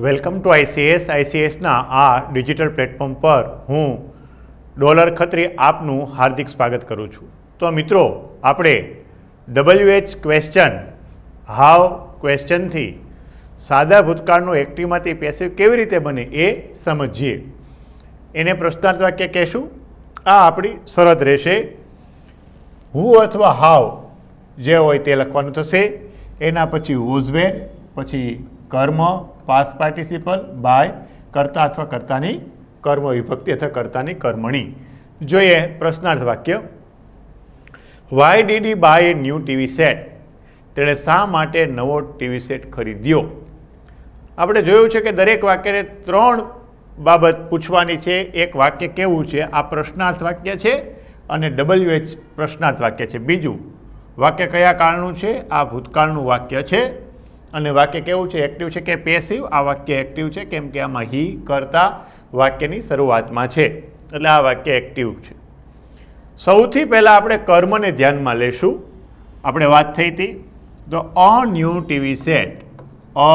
Welcome to આઈસીએસના આ digital platform પર હું ડોલર ખત્રી આપનું હાર્દિક સ્વાગત કરું છું. તો મિત્રો, આપણે WH ક્વેશ્ચન હાવ ક્વેશ્ચનથી સાદા ભૂતકાળનું એક્ટિવમાંથી પેસિવ કેવી રીતે બને એ સમજીએ. એને પ્રશ્નાર્થ વાક્ય કહેશું. આ આપણી શરત રહેશે. હુ અથવા હાવ જે હોય તે લખવાનું થશે. એના પછી વોઝ વેર, પછી કર્મ, પાસ્ટ પાર્ટિસિપલ, બાય, કર્તા અથવા કર્તાની કર્મ વિભક્તિ અથવા કર્તાની કર્મણી. જોઈએ પ્રશ્નાર્થ વાક્ય. Why did he buy a new TV set? તેણે શા માટે નવો ટીવી સેટ ખરીદ્યો? આપણે જોયું છે કે દરેક વાક્યને 3 બાબત પૂછવાની છે. એક વાક્ય કેવું છે, આ પ્રશ્નાર્થ વાક્ય છે અને WH પ્રશ્નાર્થ વાક્ય છે. બીજું વાક્ય કયા કાળનું છે, આ ભૂતકાળનું વાક્ય છે. અને વાક્ય કેવું છે, એક્ટિવ છે કે પેસિવ? આ વાક્ય એક્ટિવ છે, કેમ કે આમાં હી કરતા વાક્યની શરૂઆતમાં છે, એટલે આ વાક્ય એક્ટિવ છે. સૌથી પહેલાં આપણે કર્મને ધ્યાનમાં લેશું. આપણે વાત થઈ હતી તો અ ન્યૂ ટીવી સેટ, અ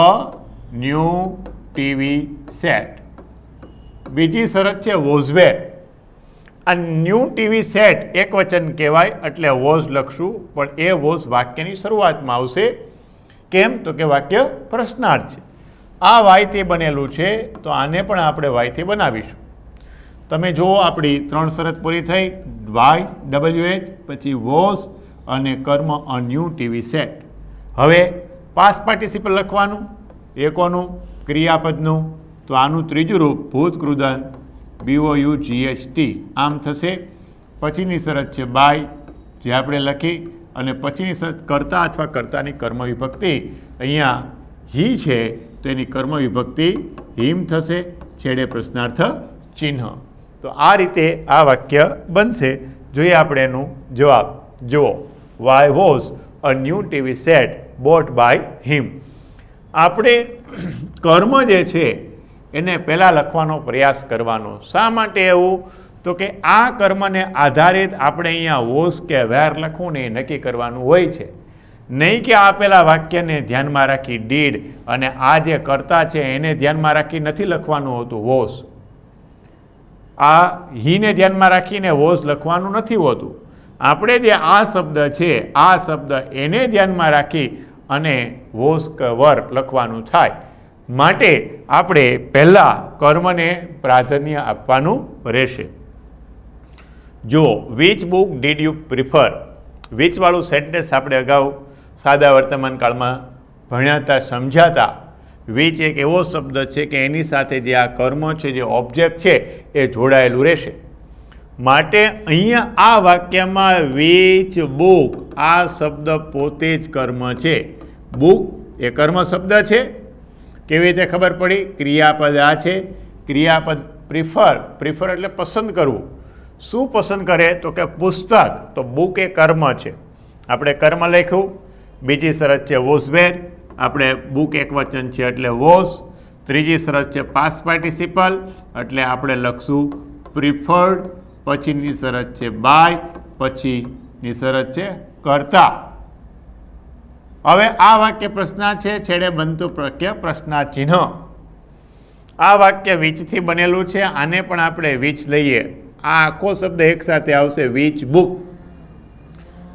ન્યૂ ટીવી સેટ. બીજી શરત છે વોઝ વેર. આ ન્યૂ ટીવી સેટ એક વચન કહેવાય એટલે વોઝ લખશું, પણ એ વોઝ વાક્યની શરૂઆતમાં આવશે. કેમ? તો કે વાક્ય પ્રશ્નાર્થ છે. આ વાયથી બનેલું છે, તો આને પણ આપણે વાયથી બનાવીશું. તમે જુઓ, આપણી 3 શરત પૂરી થઈ. વાય, WH, પછી વોઝ અને કર્મ અ ન્યૂ ટીવી સેટ. હવે પાસ્ટ પાર્ટિસિપલ લખવાનું. એ કોનું? ક્રિયાપદનું. તો આનું ત્રીજું રૂપ ભૂતકૃદન, BOUGHT આમ થશે. પછીની શરત છે બાય, જે આપણે લખી, અને પછીની શરત કર્તા અથવા કર્તાની કર્મ વિભક્તિ. અહીંયા હી છે તો એની કર્મ વિભક્તિ હિમ થશે. છેડે પ્રશ્નાર્થ ચિહ્ન. તો આ રીતે આ વાક્ય બનશે. જોઈએ આપણે એનું જવાબ. જુઓ, why was a new TV set bought by him. આપણે કર્મ જે છે એને પહેલાં લખવાનો પ્રયાસ કરવાનો. શા માટે એવું? તો કે આ કર્મને આધારિત આપણે અહીંયા વોઝ કે વેર લખવું ને એ નક્કી કરવાનું હોય છે. નહીં કે આપેલા વાક્યને ધ્યાનમાં રાખી ડીડ અને આ જે કર્તા છે એને ધ્યાનમાં રાખી નથી લખવાનું હોતું વોઝ. આ હીને ધ્યાનમાં રાખીને વોઝ લખવાનું નથી હોતું. આપણે જે આ શબ્દ છે, આ શબ્દ એને ધ્યાનમાં રાખી અને વોઝ કે વર લખવાનું થાય. માટે આપણે પહેલાં કર્મને પ્રાધાન્ય આપવાનું રહેશે. જો which book did you prefer? વિચવાળું સેન્ટેન્સ આપણે અગાઉ સાદા વર્તમાન કાળમાં ભણ્યાતા, સમજાતા. વિચ એક એવો શબ્દ છે કે એની સાથે જે આ કર્મ છે, જે ઓબ્જેક્ટ છે, એ જોડાયેલું રહેશે. માટે અહીંયા આ વાક્યમાં વિચ બુક, આ શબ્દ પોતે જ કર્મ છે. બુક એ કર્મ શબ્દ છે. કેવી રીતે ખબર પડી? ક્રિયાપદ આ છે. ક્રિયાપદ પ્રિફર, પ્રિફર એટલે પસંદ કરવું. શું પસંદ કરે? તો કે પુસ્તક. તો બુક એ કર્મ છે, આપણે કર્મ લખ્યું. બીજી શરત છે વોઝ વેર, આપણે બુક એક વચન છે એટલે વોઝ. ત્રીજી શરત છે પાસ્ટ પાર્ટિસિપલ, એટલે આપણે લખશું પ્રિફર્ડ. પછીની શરત છે બાય, પછીની શરત છે કર્તા. હવે આ વાક્ય પ્રશ્નાર્થ છે, છેડે બનતું વાક્ય પ્રશ્નાર્થ ચિહ્ન. આ વાક્ય વીચથી બનેલું છે. આને પણ આપણે વીચ લઈએ. આ આખો શબ્દ એક સાથે આવશે, વિચ બુક.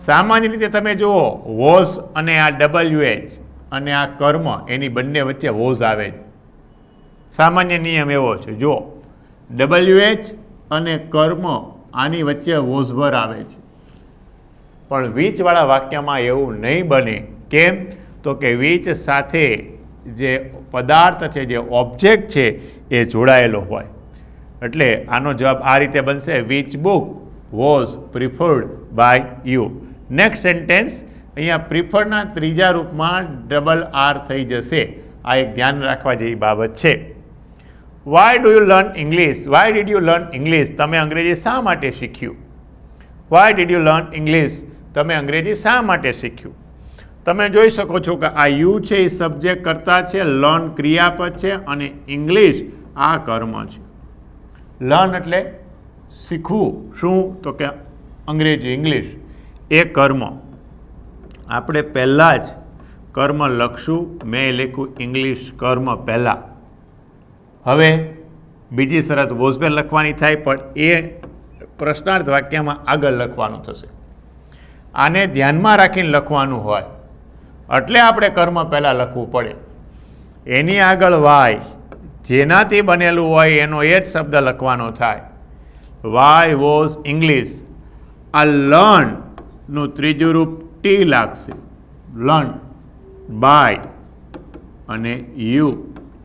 સામાન્ય રીતે તમે જુઓ, વોઝ અને આ WH અને આ કર્મ, એની બંને વચ્ચે વોઝ આવે છે. સામાન્ય નિયમ એવો છે. જુઓ, WH અને કર્મ, આની વચ્ચે વોઝવર આવે છે. પણ વીચવાળા વાક્યમાં એવું નહીં બને. કેમ? તો કે વીચ સાથે જે પદાર્થ છે, જે ઓબ્જેક્ટ છે, એ જોડાયેલો હોય. એટલે આનો જવાબ આ રીતે બનશે, which book was preferred by you. Next sentence, અહીંયા પ્રિફરના ત્રીજા રૂપમાં RR થઈ જશે. આ એક ધ્યાન રાખવા જેવી બાબત છે. Why do you learn English? Why did you learn English? તમે અંગ્રેજી શા માટે શીખ્યું? Why did you learn English? તમે અંગ્રેજી શા માટે શીખ્યું? તમે જોઈ શકો છો કે આ યુ છે એ સબ્જેક્ટ કરતા છે, લર્ન ક્રિયાપદ છે, અને ઇંગ્લિશ આ કર્મ છે. લર્ન એટલે શીખવું. શું? તો કે અંગ્રેજી, ઇંગ્લિશ એ કર્મ. આપણે પહેલાં જ કર્મ લખશું. મેં લખ્યું ઇંગ્લિશ કર્મ પહેલાં. હવે બીજી શરત વોઝ વેર લખવાની થાય, પણ એ પ્રશ્નાર્થ વાક્યમાં આગળ લખવાનું થશે. આને ધ્યાનમાં રાખીને લખવાનું હોય એટલે આપણે કર્મ પહેલાં લખવું પડે. એની આગળ વાય જેનાથી બનેલું હોય એનો એ જ શબ્દ લખવાનો થાય. Y was English. આ લર્નનું ત્રીજું રૂપ ટી લાગશે. લર્ન બાય અને યુ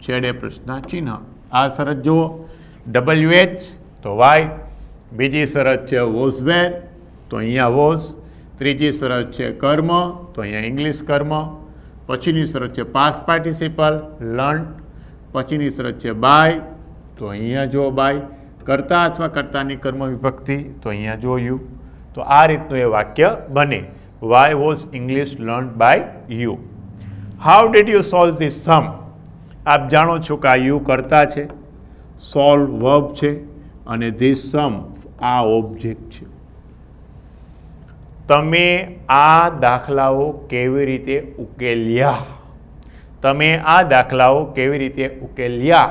છેડે પ્રશ્ન ચિહ્ન. આ શરત જુઓ, WH તો વાય, બીજી શરત છે વોઝ વેર તો અહીંયા વોઝ, ત્રીજી શરત છે કર્મ તો અહીંયા ઇંગ્લિશ કર્મ, પછીની શરત છે પાસ્ટ પાર્ટિસિપલ લર્ન, પછીની શરત છે બાય તો અહીંયા જો બાય, કર્તા અથવા કર્તાની કર્મ વિભક્તિ તો અહીંયા જો યુ. તો આ રીતનું એ વાક્ય બને. Why was English learn by you. How did you solve this sum? આપ જાણો છો કે આ યુ કર્તા છે, સોલ્વ વર્બ છે અને ધીસ સમ્સ આ ઓબ્જેક્ટ છે. તમે આ દાખલાઓ કેવી રીતે ઉકેલ્યા? તમે આ દાખલાઓ કેવી રીતે ઉકેલ્યા?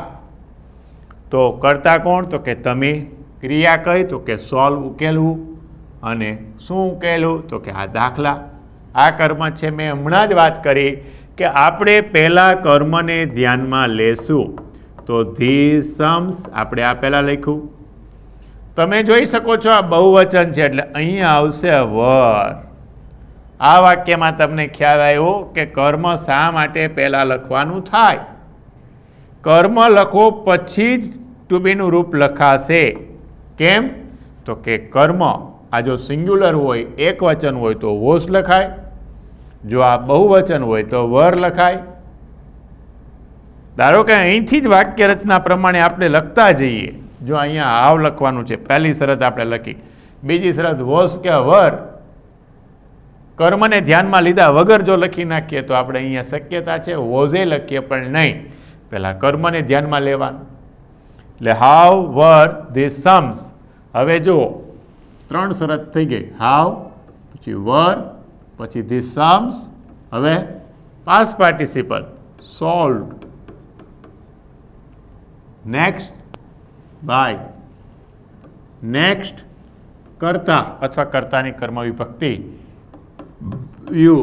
તો કરતા કોણ? તો કે તમે. ક્રિયા કઈ? તો કે સોલ્વ ઉકેલવું. અને શું ઉકેલું? તો કે આ દાખલા. આ કર્મ છે. મેં હમણાં જ વાત કરી કે આપણે પહેલાં કર્મને ધ્યાનમાં લેશું. તો ધીસ સમ્સ આપણે આ પહેલાં લખ્યું. તમે જોઈ શકો છો આ બહુવચન છે એટલે અહીંયા આવશે વર. આ વાક્યમાં તમને ખ્યાલ આવ્યો કે કર્મ શા માટે પહેલાં લખવાનું થાય. કર્મ લખો પછી જ ટુ બીનું રૂપ લખાશે. કેમ? તો કે કર્મ આ જો સિંગ્યુલર હોય, એક વચન હોય તો વોઝ લખાય, જો આ બહુવચન હોય તો વર લખાય. ધારો કે અહીંથી જ વાક્ય રચના પ્રમાણે આપણે લખતા જઈએ. જો અહીંયા હાવ લખવાનું છે, પહેલી શરત આપણે લખી, બીજી શરત વોઝ કે વર, કર્મને ધ્યાનમાં લીધા વગર જો લખી નાખીએ તો આપણે અહીંયા શક્યતા છે વોઝે લખીએ પણ નહીં, પહેલાં કર્મને ધ્યાનમાં લેવાનું. એટલે હાવ વર ધીસ સમ્સ. હવે જુઓ ત્રણ શરત થઈ ગઈ, હાવ પછી વર પછી ધીસ સમ્સ, હવે past participle solved, next by, next કર્તા અથવા કર્તાની કર્મ વિભક્તિ યુ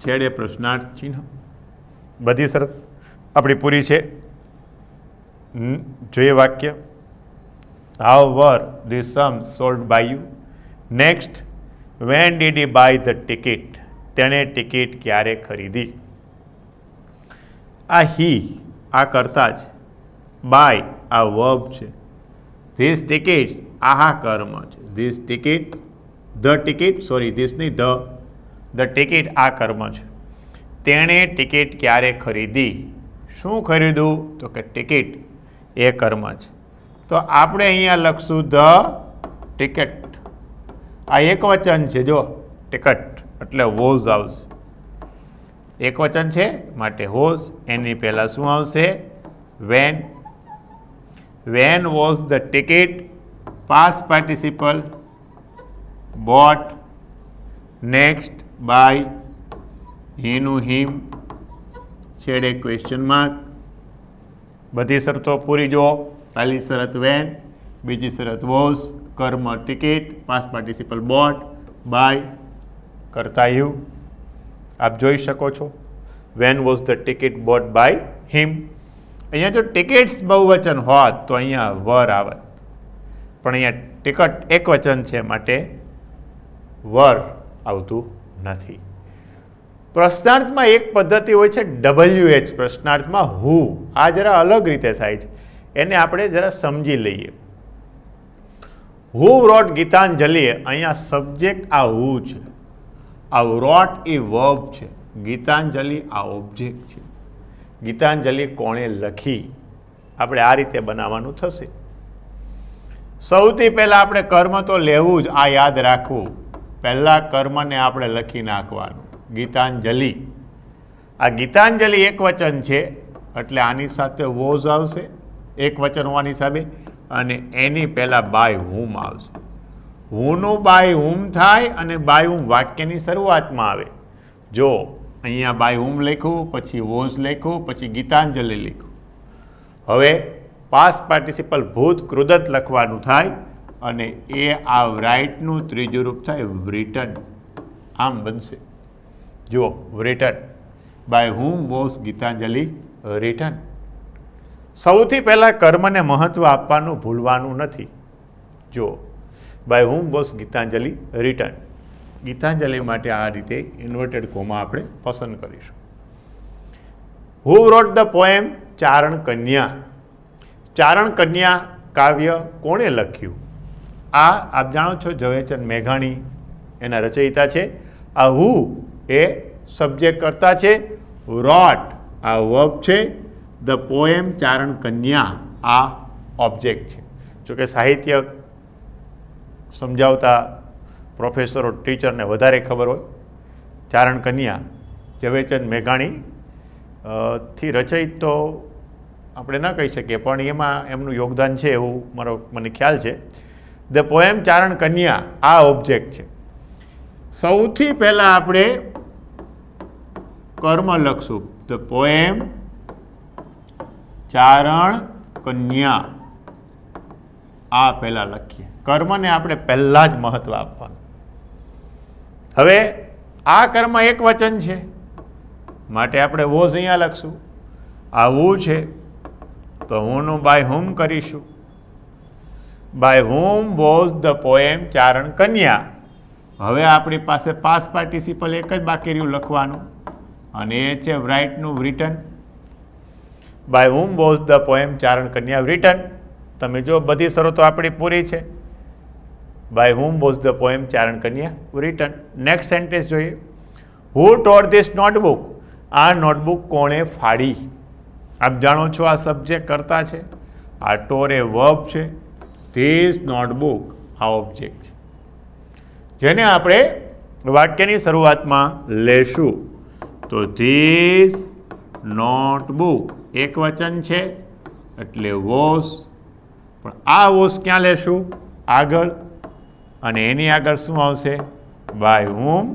છેડે પ્રશ્નાર્થ ચિહ્ન. બધી શરત આપણી પૂરી છે. જોઈએ વાક્ય. How were this sum sold by you. Next when did he buy the ticket? તેણે ટિકિટ ક્યારે ખરીદી? આ હી આ કરતા જ, બાય આ વર્બ છે, ધીસ ટિકિટ્સ આ કર્મ છે, this ticket the ticket sorry this નહીં ધ ટિકિટ આ કર્મ છે. તેણે ટિકિટ ક્યારે ખરીદી? શું ખરીદવું? તો કે ટિકિટ એ કર્મ છે. તો આપણે અહીંયા લખશું ધ ટિકટ. આ એક વચન છે, જો ટિકટ એટલે વોઝ આવશે. એક વચન છે માટે વોઝ. એની પહેલાં શું આવશે? When. When was the ticket past participle bought, next by હીનું હિમ છેડે ક્વેશ્ચન માર્ક. બધી શરતો પૂરી જુઓ. પહેલી શરત વેન, બીજી શરત વોઝ, કર્મ ticket, past participle bought, by કરતા યુ. આપ જોઈ શકો છો when was the ticket bought by him. અહીંયા જો ટિકિટ્સ બહુવચન હોત તો અહીંયા વર આવત, પણ અહીંયા ટિકટ એક વચન છે માટે વર આવતું નથી. પ્રશ્નાર્થમાં એક પદ્ધતિ હોય છે WH, પ્રશ્નાર્થમાં હુ. આ જરા અલગ રીતે થાય છે, એને આપણે જરા સમજી લઈએ. હુ રોટ ગીતાંજલિ, અહીંયા સબ્જેક્ટ આ હુ છે, આ રોટ એ વર્બ છે, ગીતાંજલિ આ ઓબ્જેક્ટ છે. ગીતાંજલિ કોણે લખી? આપણે આ રીતે બનાવવાનું થશે. સૌથી પહેલાં આપણે કર્મ તો લેવું જ, આ યાદ રાખવું. પહેલાં કર્મને આપણે લખી નાખવાનું, ગીતાંજલિ. આ ગીતાંજલિ એક વચન છે એટલે આની સાથે વોઝ આવશે, એક વચન હોવાની હિસાબે, અને એની પહેલાં બાય હુમ આવશે. હુનું બાય હુમ થાય અને બાય હુમ વાક્યની શરૂઆતમાં આવે. જો અહીંયા બાય હુમ લખ્યું, પછી વોઝ લખ્યું, પછી ગીતાંજલિ લખ્યું. હવે પાસ્ટ પાર્ટિસિપલ ભૂત કૃદંત લખવાનું થાય અને એ આ રાઇટનું ત્રીજું રૂપ થાય રિટન. આમ બનશે. જુઓ, written. By whom was Gitanjali written. સૌથી પહેલાં કર્મને મહત્ત્વ આપવાનું ભૂલવાનું નથી. જુઓ, by whom was Gitanjali written. Gitanjali માટે આ રીતે ઇન્વર્ટેડ કોમા આપણે પસંદ કરીશું. હુ રોટ ધ પોએમ ચારણ કન્યા. ચારણ કન્યા કાવ્ય કોણે લખ્યું? આ આપ જાણો છો ઝવેરચંદ મેઘાણી એના રચયિતા છે. આ હુ એ સબ્જેક્ટ કરતા છે, રોટ આ વર્બ છે, ધ પોએમ ચારણ કન્યા આ ઓબ્જેક્ટ છે. જોકે સાહિત્ય સમજાવતા પ્રોફેસરો ટીચરને વધારે ખબર હોય. ચારણ કન્યા ઝવેરચંદ મેઘાણી થી રચયિત તો આપણે ન કહી શકીએ, પણ એમાં એમનું યોગદાન છે એવું મને ખ્યાલ છે. ધ પોએમ ચારણ કન્યા આ ઓબ્જેક્ટ છે. સૌથી પહેલાં આપણે કર્મ લખશું. ધ પોએમ ચારણ કન્યા આ પહેલાં લખીએ. કર્મને આપણે પહેલાં જ મહત્ત્વ આપવાનું. હવે આ કર્મ એક વચન છે માટે આપણે વોઝ અહીંયા લખશું. આવું છે તો હુંનું બાય હુમ કરીશું. By whom was the poem Charan Kanya. હવે આપણી પાસે પાસ્ટ પાર્ટિસિપલ એક જ બાકી રહ્યું લખવાનું અને એ છે રાઇટનું written. By whom was the poem Charan Kanya written. તમે જો બધી શરતો આપણી પૂરી છે. By whom was the poem Charan Kanya written. Next sentence જોઈએ. Who tore this notebook. આ નોટબુક કોણે ફાડી? આપ જાણો છો આ સબ્જેક્ટ કરતા છે, આ ટોર એ વર્બ છે, ધીસ નોટબુક આ ઓબ્જેક્ટ છે, જેને આપણે વાક્યની શરૂઆતમાં લેશું. તો ધીસ નોટબુક એક વચન છે એટલે વોઝ, પણ આ વોઝ ક્યાં લેશું? આગળ. અને એની આગળ શું આવશે? By whom.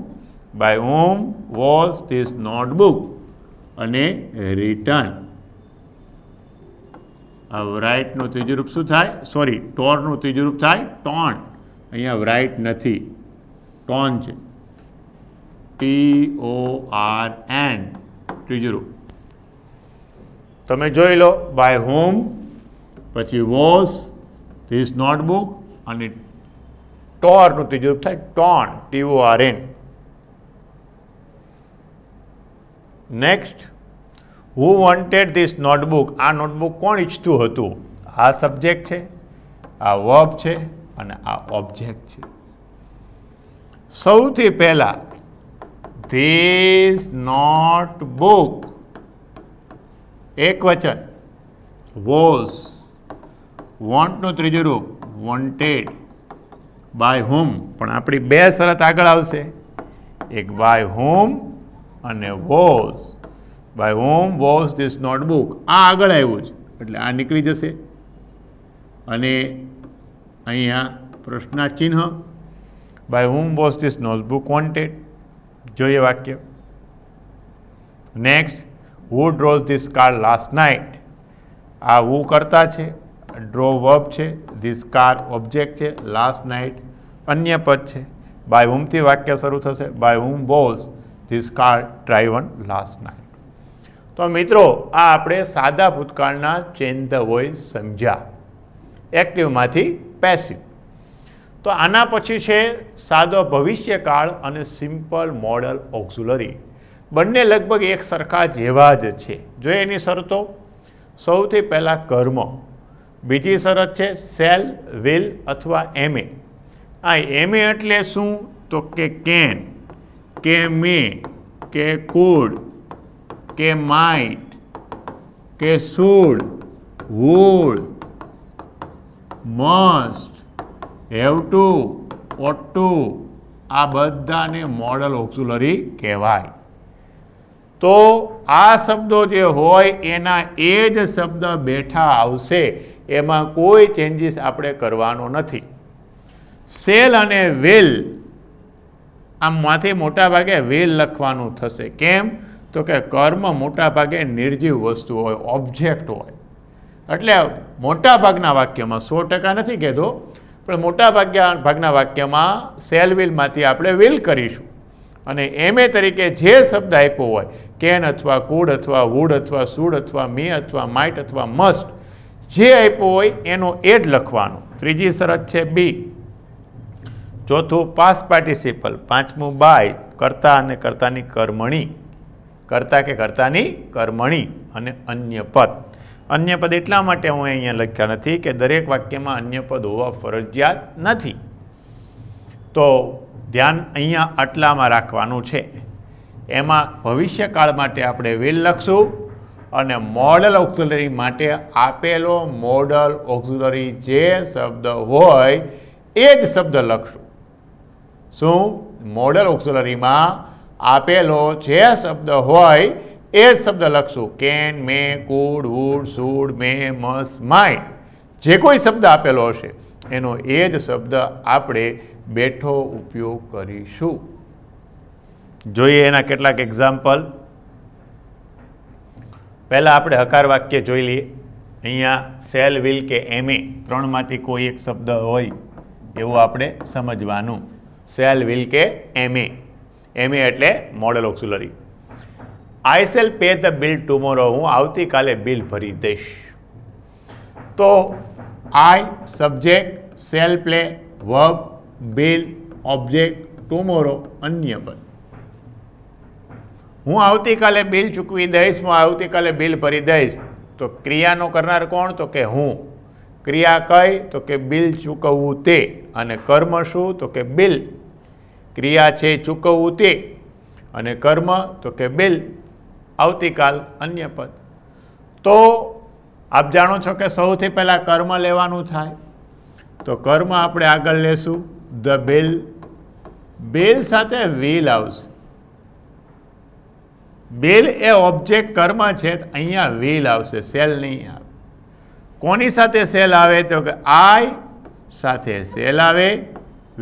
By whom was this notebook અને રિટન. હવે રાઇટનું ત્રીજું રૂપ શું થાય? સોરી, ટોરનું ત્રીજું રૂપ થાય ટોન. અહીંયા રાઇટ નથી, ટોન છે. TORN ત્રીજું રૂપ. તમે જોઈ લો. બાય હુમ પછી વોઝ ધીસ નોટબુક અને ટોરનું ત્રીજું રૂપ થાય tone. TORN. Next, who wanted this notebook. આ નોટબુક કોણ ઈચ્છતું હતું? આ સબ્જેક્ટ છે, આ વર્બ છે અને આ ઓબ્જેક્ટ છે. સૌથી પહેલા ધીસ નોટબુક એક વચન, વોઝ વોન્ટનું ત્રીજું રૂપ વોન્ટેડ. બાય હુમ, પણ આપણી બે શરત આગળ આવશે, એક બાય હુમ અને was. By whom was this notebook આ આગળ આવ્યું છે એટલે આ નીકળી જશે અને અહીંયા પ્રશ્નાર્થ ચિહ્ન. By whom was this notebook wanted. જોઈએ વાક્ય. Next, who draws this car last night. આ હુ કરતા છે, ડ્રો વર્બ છે, ધીસ કાર ઓબ્જેક્ટ છે, લાસ્ટ નાઇટ અન્ય પદ છે. બાય હુમથી વાક્ય શરૂ થશે. By whom was this car driven last night. તો મિત્રો, આ આપણે સાદા ભૂતકાળના ચેન્જ ધ વોઇસ સમજ્યા, એક્ટિવમાંથી પેસિવ. તો આના પછી છે સાદો ભવિષ્યકાળ અને સિમ્પલ મોડલ ઓક્ઝિલરી. બંને લગભગ એક સરખા જેવા જ છે. જો એની શરતો, સૌથી પહેલાં કર્મ, બીજી શરત છે શેલ, વિલ અથવા એમે. આ એમે એટલે શું? તો કે કેન, કે મે, કે કુડ, કે માઇટ, કે should, would, must, have to, ought to, આ બધાને મોડલ ઓક્ઝિલરી કહેવાય. તો આ શબ્દો જે હોય એના એ જ શબ્દ બેઠા આવશે, એમાં કોઈ ચેન્જીસ આપણે કરવાનો નથી. સેલ અને વિલ, આમાંથી મોટા ભાગે વિલ લખવાનું થશે. કેમ? તો કે કર્મ મોટા ભાગે નિર્જીવ વસ્તુ હોય, ઓબ્જેક્ટ હોય, એટલે મોટા ભાગના વાક્યમાં 100% નથી કહેતો, પણ મોટા ભાગના વાક્યમાં શેલ વિલમાંથી આપણે વિલ કરીશું અને એમએ તરીકે જે શબ્દ આપ્યો હોય, કેન અથવા કુડ અથવા વુડ અથવા શુડ અથવા મી અથવા માઇટ અથવા મસ્ટ, જે આપ્યો હોય એનો એડ લખવાનો. ત્રીજી શરત છે બી. ચોથું પાસ્ટ પાર્ટિસિપલ. પાંચમું બાય, કર્તા અને કર્તાની કર્મણી, કર્તા કે કર્તાની કર્મણી, અને અન્ય પદ. અન્ય પદ એટલા માટે હું અહીંયા લખ્યા નથી કે દરેક વાક્યમાં અન્ય પદ હોવા ફરજિયાત નથી. તો ધ્યાન અહીંયા આટલામાં રાખવાનું છે. એમાં ભવિષ્યકાળ માટે આપણે વિલ લખશું અને મોડલ ઓક્ઝિલરી માટે આપેલો મોડલ ઓક્ઝિલરી જે શબ્દ હોય એ જ શબ્દ લખશું. શું? મોડલ ઓક્ઝિલરીમાં આપેલો જે શબ્દ હોય એ જ શબ્દ લખશું. Can, may, could, would, should, may, must, might, જે કોઈ શબ્દ આપેલો હશે એનો એ જ શબ્દ આપણે બેઠો ઉપયોગ કરીશું. જોઈએ એના કેટલાક એક્ઝામ્પલ. પહેલાં આપણે હકાર વાક્ય જોઈ લઈએ. અહીંયા શેલ, વિલ કે એમએ ત્રણમાંથી કોઈ એક શબ્દ હોય એવું આપણે સમજવાનું. શેલ, વિલ કે એમએ. એમએ એટલે modal auxiliary. I shall pay the bill tomorrow. હું આવતીકાલે બિલ ભરી દઈશ. તો I subject, shall play verb, bill object, tomorrow અન્ય પદ. હું આવતીકાલે બિલ ચૂકવી દઈશ, હું આવતીકાલે બિલ ભરી દઈશ. તો ક્રિયાનો કરનાર કોણ? તો કે હું. ક્રિયા કઈ? તો કે બિલ ચૂકવવું તે. અને કર્મ શું? તો કે બિલ. ક્રિયા છે ચૂકવવું તે અને કર્મ તો કે બિલ. આવતીકાલ અન્ય પદ. તો આપ જાણો છો કે સૌથી પહેલાં કર્મ લેવાનું થાય. તો કર્મ આપણે આગળ લેશું ધ બિલ. બિલ સાથે વિલ આવશે. બિલ એ ઓબ્જેક્ટ કર્મ છે, અહીંયા વિલ આવશે, સેલ નહીં આવે. કોની સાથે સેલ આવે? તો કે આઈ સાથે સેલ આવે,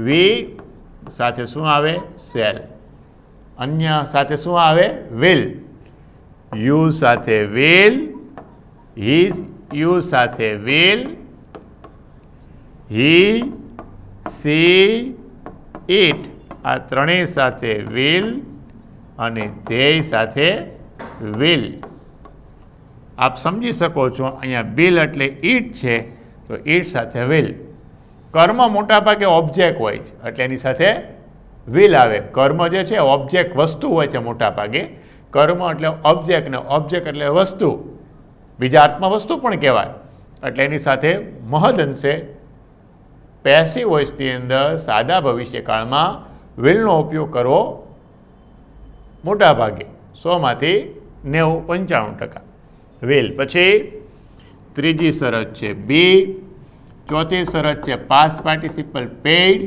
વી સાથે શું આવે? સેલ. અન્ય સાથે શું આવે? વિલ. યુ સાથે વિલ, હી યુ સાથે વિલ, હી, સી, ઇટ આ ત્રણેય સાથે વિલ અને ધ્યેય સાથે વિલ. આપ સમજી શકો છો અહીંયા બિલ એટલે ઈટ છે તો ઈટ સાથે વિલ. કર્મ મોટાભાગે ઓબ્જેક્ટ હોય છે એટલે એની સાથે વિલ આવે. કર્મ જે છે ઓબ્જેક્ટ વસ્તુ હોય છે મોટાભાગે. કર્મ એટલે ઓબ્જેક્ટ ને ઓબ્જેક્ટ એટલે વસ્તુ, બીજા અર્થમાં વસ્તુ પણ કહેવાય. એટલે એની સાથે મહદ અંશે પેસિવ વોઇસની અંદર સાદા ભવિષ્યકાળમાં વિલનો ઉપયોગ કરવો મોટા ભાગે 100માંથી 90-95% વિલ. પછી ત્રીજી શરત છે બી. ચોથી શરત છે પાસ્ટ પાર્ટિસિપલ પેઇડ.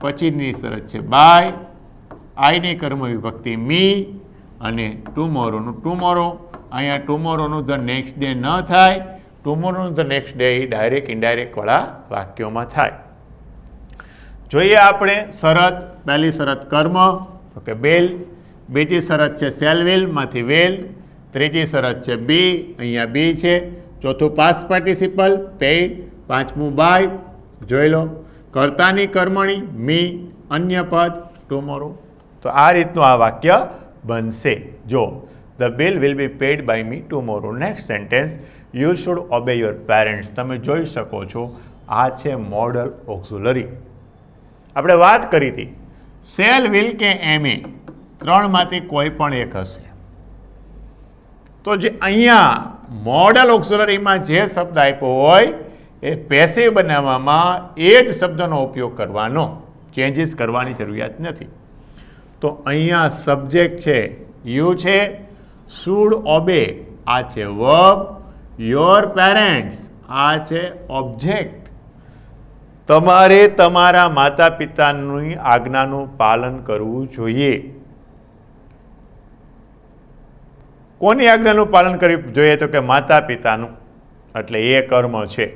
પછીની શરત છે બાય. આઈની કર્મ વિભક્તિ મી અને ટુમોરોનું ટુમોરો. અહીંયા ટુમોરોનું ધ નેક્સ્ટ ડે ન થાય. ટુમોરોનું ધ નેક્સ્ટ ડે ડાયરેક્ટ ઇનડાયરેક્ટવાળા વાક્યોમાં થાય. જોઈએ આપણે શરત. પહેલી શરત કર્મ તો કે બિલ. બીજી શરત છે સેલ વિલમાંથી વેલ. ત્રીજી શરત છે બી, અહીંયા બી છે. ચોથું પાસ્ટ પાર્ટિસિપલ પેઇડ. પાંચમું બાય, જોઈ લો. કર્તાની કર્મણી મી, અન્ય પદ ટુમોરો. તો આ રીતનું આ વાક્ય બનશે. જો the bill will be paid by me tomorrow. Next sentence you should obey your parents. તમે જોઈ શકો છો આ છે મોડલ ઓક્ઝિલરી. આપણે વાત કરી હતી સેલ, વિલ કે એમએ ત્રણમાંથી કોઈ પણ એક હશે. તો જે અહીંયા મોડલ ઓક્ઝિલરીમાં જે શબ્દ આપ્યો હોય એ પેસિવ બનાવવામાં એ જ શબ્દનો ઉપયોગ કરવાનો, ચેન્જીસ કરવાની જરૂરિયાત નથી. તો અહીંયા સબ્જેક્ટ છે યુ છે, શુડ ઓબે આ છે વર્બ, યોર પેરેન્ટ્સ આ છે ઓબ્જેક્ટ. તમારે તમારા માતા પિતાની આજ્ઞાનું પાલન કરવું જોઈએ. કોની આજ્ઞાનું પાલન કરવું જોઈએ? તો કે માતા પિતાનું. એટલે એ કર્મ છે.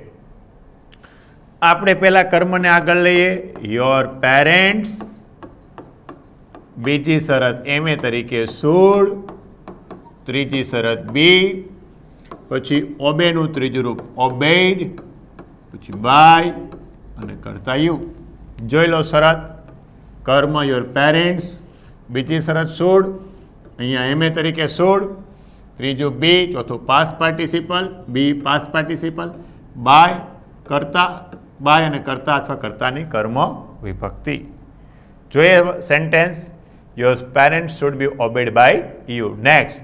આપણે પહેલાં કર્મને આગળ લઈએ યોર પેરેન્ટ્સ. બીજી શરત એમએ તરીકે શુડ. ત્રીજી શરત બી. પછી ઓબેનું ત્રીજું રૂપ ઓબેડ, પછી બાય અને કરતા યુ. જોઈ લો શરત, કર્મ યોર પેરેન્ટ્સ, બીજી શરત શુડ, અહીંયા એમએ તરીકે શુડ, ત્રીજું બી, ચોથું past participle, be past participle, by કરતા, બાય અને કરતા અથવા કરતાની કર્મ વિભક્તિ. જોઈએ sentence, your parents should be obeyed by you. Next,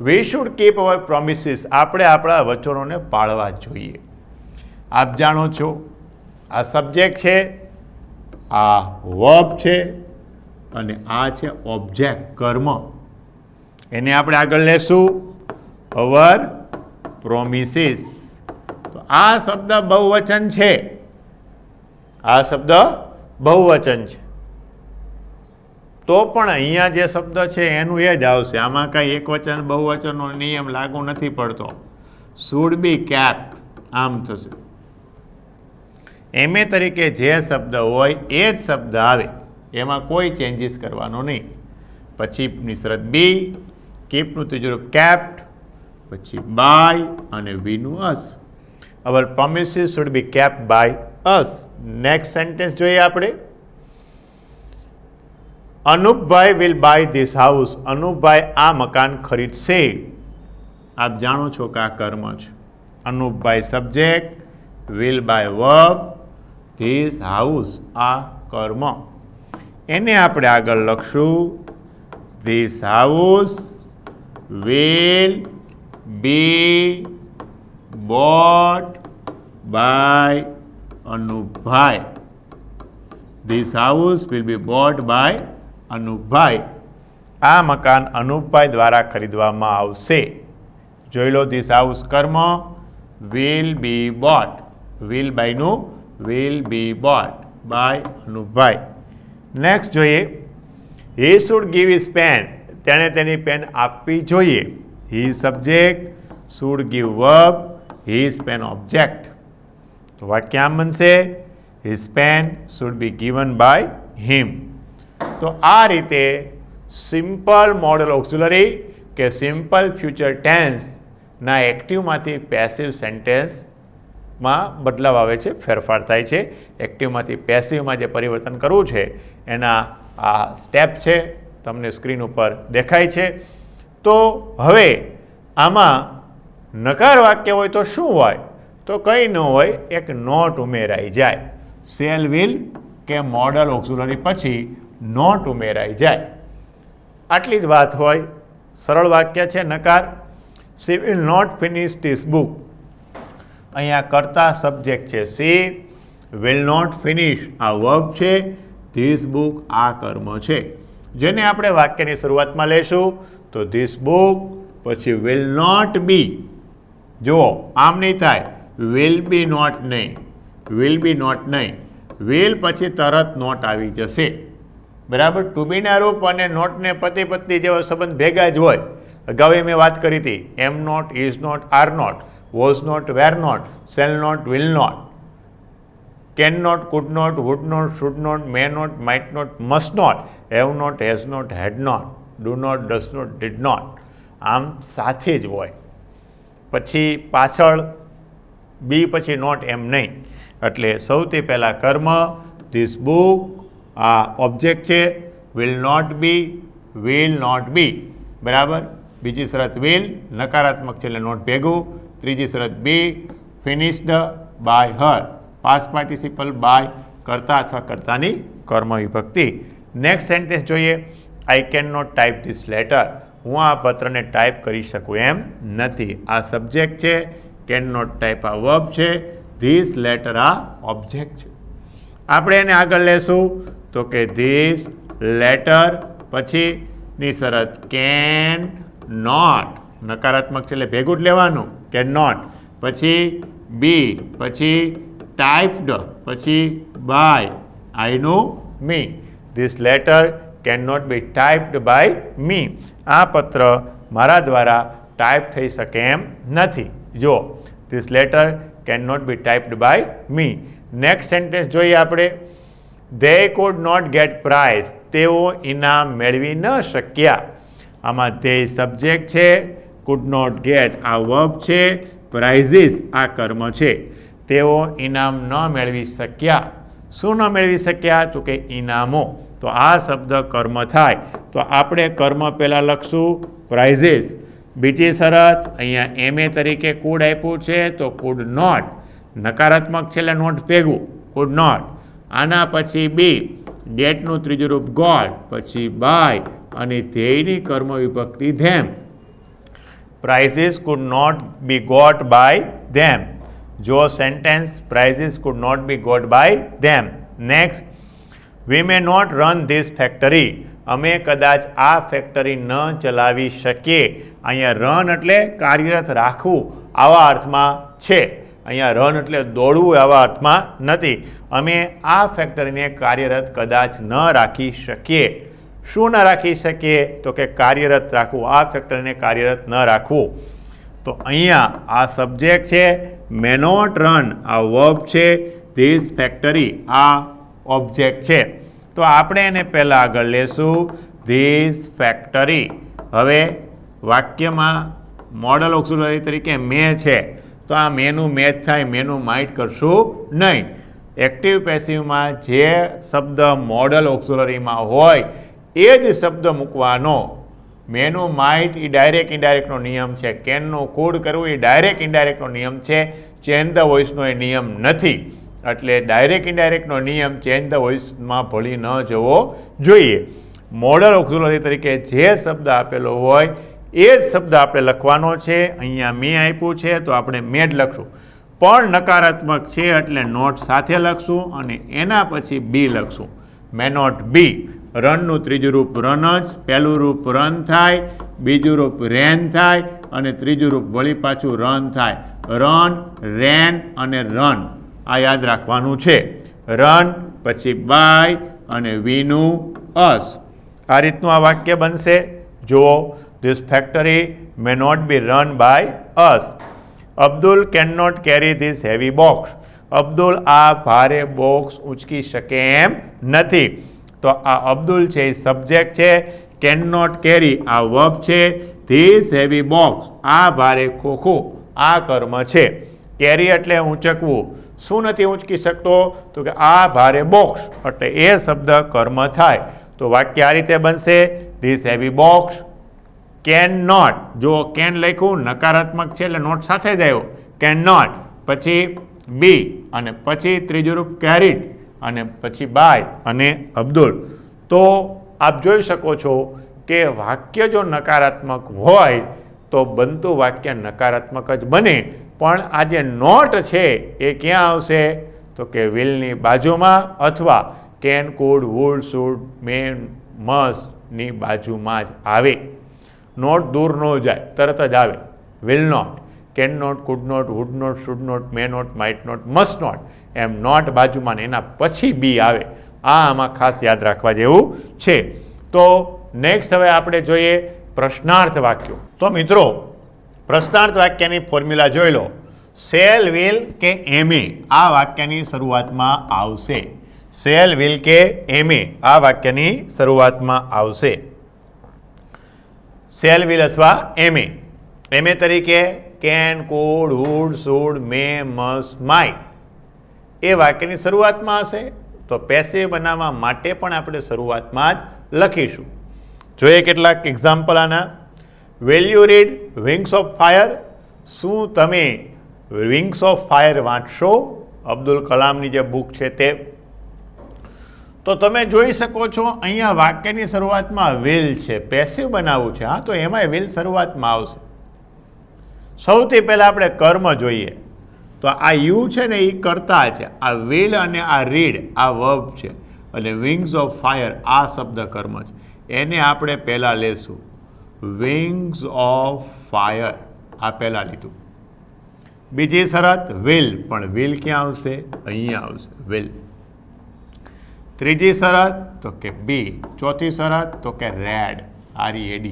we should keep our promises, આપણે આપણા વચનોને પાળવા જોઈએ. આપ જાણો છો આ સબ્જેક્ટ છે, આ વર્બ છે અને આ છે ઓબ્જેક્ટ કર્મ. એને આપણે આગળ લેશું અવર પ્રોમિસીસ. તો આ શબ્દ બહુવચન છે, આ શબ્દ બહુવચન છે, તો પણ અહીંયા જે શબ્દ છે એનું એ જ આવશે. આમાં કાંઈ એકવચન બહુવચનનો નિયમ લાગુ નથી પડતો. શુડ બી કેપ્ટ આમ થશે. એમએ તરીકે જે શબ્દ હોય એ જ શબ્દ આવે, એમાં કોઈ ચેન્જીસ કરવાનો નહીં. પછીની શરત બી, કીપનું ત્રીજું રૂપ કેપ્ટ, પછી બાય અને વીનું us. Our promises should be kept by us. Next sentence જોઈએ આપણે, Anupbhai will buy this house, Anupbhai આ મકાન ખરીદશે. આપ જાણો છો કે આ કર્મ છે. Anupbhai subject, will buy verb, this house આ કર્મ. એને આપણે આગળ લખશું this house will be bought by Anupbhai. This house will be bought by Anupbhai. આ મકાન અનુપભાઈ દ્વારા ખરીદવામાં આવશે. જોઈ લો, ધીસ હાઉસ કર્મ, વિલ બી બોટ, વિલ બાયનું will be bought by Anupbhai. Next જોઈએ, he should give his pen, તેણે તેની પેન આપવી જોઈએ. He subject, should give verb, his pen object. તો વાક્ય આમ બનશે, his pen should be given by him. તો આ રીતે સિમ્પલ મોડલ ઓક્ઝિલરી કે સિમ્પલ ફ્યુચર ટેન્સના એક્ટિવમાંથી પેસિવ સેન્ટેન્સમાં બદલાવ આવે છે, ફેરફાર થાય છે. એક્ટિવમાંથી પેસિવમાં જે પરિવર્તન કરવું છે એના આ સ્ટેપ છે, તમને સ્ક્રીન ઉપર દેખાય છે. તો હવે આમાં નકાર વાક્ય હોય તો શું હોય? તો કંઈ ન હોય, એક નોટ ઉમેરાઈ જાય. શેલ વિલ કે મોડલ ઓક્ઝિલરી પછી નોટ ઉમેરાઈ જાય. આટલી જ વાત હોય. સરળ વાક્ય છે નકાર. She will not finish this book. અહીંયા કરતા સબ્જેક્ટ છે સી, વિલ નોટ ફિનિશ આ વર્બ છે, ધીસ બુક આ કર્મ છે. જેને આપણે વાક્યની શરૂઆતમાં લેશું તો ધીસ બુક, પછી વિલ નોટ બી. જુઓ, આમ નહીં થાય, વિલ બી નોટ નહીં, વિલ બી નોટ નહીં, વિલ પછી તરત નોટ આવી જશે. બરાબર. ટુ બીના રૂપ અને નોટને પતિ પત્ની જેવા સંબંધ ભેગા જ હોય. અગાઉ મેં વાત કરી હતી, am not, is not, are not, was not, were not, shall not, will not, can not, could not, would not, should not, may not, might not, must not, have not, has not, had not, do not, does not, did not. આમ સાથે જ હોય. પછી પાછળ બી પછી not એમ નહીં. એટલે સૌથી પહેલાં કર્મ, ધીસ બુક આ ઓબ્જેક્ટ છે, will not be, will not be. બરાબર. બીજી શરત વિલ, નકારાત્મક છે એટલે નોટ ભેગું. ત્રીજી શરત be, finished by her, past participle by કરતા અથવા કરતાની કર્મ વિભક્તિ. નેક્સ્ટ સેન્ટેન્સ જોઈએ, I can not type this letter, હું આ પત્રને ટાઈપ કરી શકું એમ નથી. આ સબ્જેક્ટ છે, કેન નોટ ટાઈપ આ વર્બ છે, ધીસ લેટર આ ઓબ્જેક્ટ છે. આપણે એને આગળ લેશું તો કે ધીસ લેટર પછીની શરત કેન નોટ, નકારાત્મક છે એટલે ભેગું જ લેવાનું, કેન નોટ. પછી બી, પછી ટાઈપ્ડ, પછી બાય આઈનું me. This letter can not be typed by me. આ પત્ર મારા દ્વારા ટાઈપ થઈ શકે એમ નથી. જો, this letter can not be typed by me. Next sentence જોઈએ આપણે, they could not get prize, તેઓ ઇનામ મેળવી ન શક્યા. આમાં ધે સબ્જેક્ટ છે, કુડ નોટ ગેટ આ વર્બ છે, પ્રાઇઝીસ આ કર્મ છે. તેઓ ઇનામ ન મેળવી શક્યા. શું ન મેળવી શક્યા? તો કે ઇનામો. તો આ શબ્દ કર્મ થાય તો આપણે કર્મ પહેલાં લખશું પ્રાઇઝીસ. બીજી શરત અહીંયા એમએ તરીકે કુડ આપ્યું છે તો કુડ નોટ, નકારાત્મક છે એટલે નોટ ભેગું, કુડ નોટ. આના પછી બી, ગેટનું ત્રીજું રૂપ ગોટ, પછી બાય અને ધ્યેયની કર્મ વિભક્તિ them. Prizes could not be got by them. જો sentence prizes could not be got by them. Next, we may not run this factory. અમે કદાચ આ ફેક્ટરી ન ચલાવી શકીએ. અહીંયા રન એટલે કાર્યરત રાખવું આવા અર્થમાં છે. અહીંયા રન એટલે દોડવું આવા અર્થમાં નથી. અમે આ ફેક્ટરીને કાર્યરત કદાચ ન રાખી શકીએ. શું ન રાખી શકીએ? તો કે કાર્યરત રાખવું, આ ફેક્ટરીને કાર્યરત ન રાખવું. તો અહીંયા આ સબ્જેક્ટ છે, મે નોટ રન આ વર્બ છે, ધીસ ફેક્ટરી આ ઓબ્જેક્ટ છે. તો આપણે એને પહેલાં આગળ લેશું ધીસ ફેક્ટરી. હવે વાક્યમાં મોડલ ઓક્ઝિલરી તરીકે મે છે તો આ મેનું મેચ થાય, મેનું માઇટ કરશું નહીં. એક્ટિવ પેસિવમાં જે શબ્દ મોડલ ઓક્ઝિલરીમાં હોય એ જ શબ્દ મૂકવાનો. મેનું માઇટ એ ડાયરેક્ટ ઇનડાયરેક્ટનો નિયમ છે. કેનનું કુડ કરવું એ ડાયરેક્ટ ઇનડાયરેક્ટનો નિયમ છે, ચેન્જ ધ વોઇસનો એ નિયમ નથી. એટલે ડાયરેક્ટ ઇનડાયરેક્ટનો નિયમ ચેન્જ ધ વોઇસમાં ભળી ન જવો જોઈએ. મોડલ ઓક્ઝિલરી તરીકે જે શબ્દ આપેલો હોય એ જ શબ્દ આપણે લખવાનો છે. અહીંયા મેં આપ્યું છે તો આપણે મેં જ લખશું, પણ નકારાત્મક છે એટલે નોટ સાથે લખશું અને એના પછી બી લખશું. મે નોટ બી. રનનું ત્રીજું રૂપ રન જ, પહેલું રૂપ રન થાય, બીજું રૂપ રેન થાય અને ત્રીજું રૂપ વળી પાછું રન થાય. રન, રેન અને રન આ યાદ રાખવાનું છે. રન પછી બાય અને વીનું અસ. આ રીતનું આ વાક્ય બનશે. જુઓ, this factory may not be run by us. Abdul can not carry this heavy box. Abdul આ ભારે બોક્સ ઉંચકી શકે એમ નથી. તો આ અબ્દુલ છે એ સબ્જેક્ટ છે, કેન નોટ કેરી આ વર્બ છે, ધીસ હેવી બોક્સ આ ભારે ખોખું આ કર્મ છે. કેરી એટલે ઊંચકવું. શું નથી ઊંચકી શકતો? તો કે આ ભારે બોક્સ, એટલે એ શબ્દ કર્મ થાય. તો વાક્ય આ રીતે બનશે, this heavy box can not. જો કેન લખ્યું નકારાત્મક છે એટલે નોટ સાથે જ આવ્યો, કેન નોટ, પછી બી અને પછી ત્રીજું રૂપ કેરીડ અને પછી બાય અને અબ્દુલ. તો આપ જોઈ શકો છો કે વાક્ય જો નકારાત્મક હોય તો બનતું વાક્ય નકારાત્મક જ બને. પણ આ જે નોટ છે એ ક્યાં આવશે? તો કે વિલની બાજુમાં અથવા કેન, કુડ, વુડ, શુડ, મે, મસ્ટની બાજુમાં જ આવે. નોટ દૂર ન જાય, તરત જ આવે. Will not, can not, could not, would not, should not, may not, might not, must not, am not બાજુમાં ને એના પછી બી આવે. આ આમાં ખાસ યાદ રાખવા જેવું છે. તો નેક્સ્ટ હવે આપણે જોઈએ પ્રશ્નાર્થ વાક્યો. તો મિત્રો, પ્રશ્નાર્થ વાક્યની ફોર્મ્યુલા જોઈ લો. શેલ, વિલ કે એમે આ વાક્યની શરૂઆતમાં આવશે. શેલ, વિલ કે એમે આ વાક્યની શરૂઆતમાં આવશે. શેલ, વિલ અથવા એમે. એમે તરીકે can, could, would, should, may, must, might એ વાક્યની શરૂઆતમાં હશે. તો પેસિવ બનાવવા માટે પણ આપણે શરૂઆતમાં જ લખીશું. જોઈએ કેટલાક એક્ઝામ્પલ આના. Will you read wings of fire? શું તમે વિંગ્સ ઓફ ફાયર વાંચશો? અબ્દુલ કલામની જે બુક છે તે. તો તમે જોઈ શકો છો અહીંયા વાક્યની શરૂઆતમાં વિલ છે, પેસિવ બનાવવું છે. હા, તો એમાંય વિલ શરૂઆતમાં આવશે. સૌથી પહેલાં આપણે કર્મ જોઈએ. તો આ યુ છે ને એ કર્તા છે, આ વિલ અને આ રીડ આ વર્બ છે, અને વિંગ્સ ઓફ ફાયર આ શબ્દ કર્મ છે. એને આપણે પહેલાં લેશું. વિંગ્સ ઓફ ફાયર આ પહેલાં લીધું. બીજી શરત વિલ, પણ વિલ ક્યાં આવશે? અહીંયા આવશે વિલ. ત્રીજી શરત તો કે બી. ચોથી શરત તો કે રેડ, READ.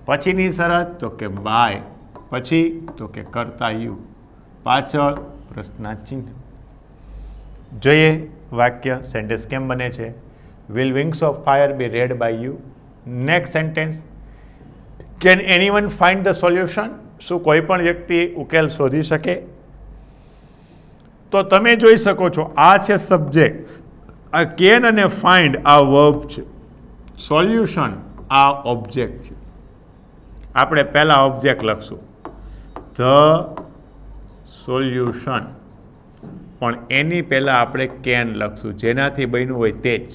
પછીની શરત તો કે બાય. પછી તો કે કરતા યુ. પાછળ પ્રશ્નાર્થ ચિહ્ન. જોઈએ વાક્ય સેન્ટેન્સ કેમ બને છે. Will wings of fire be read by you? Next sentence, can anyone find the solution? શું કોઈ પણ વ્યક્તિ ઉકેલ શોધી શકે? તો તમે જોઈ શકો છો આ છે સબ્જેક્ટ, આ કેન અને ફાઇન્ડ આ વર્બ છે, સોલ્યુશન આ ઓબ્જેક્ટ છે. આપણે પહેલા ઓબ્જેક્ટ લખશું ધ સોલ્યુશન, પણ એની પહેલા આપણે કેન લખશું, જેનાથી બન્યું હોય તે જ.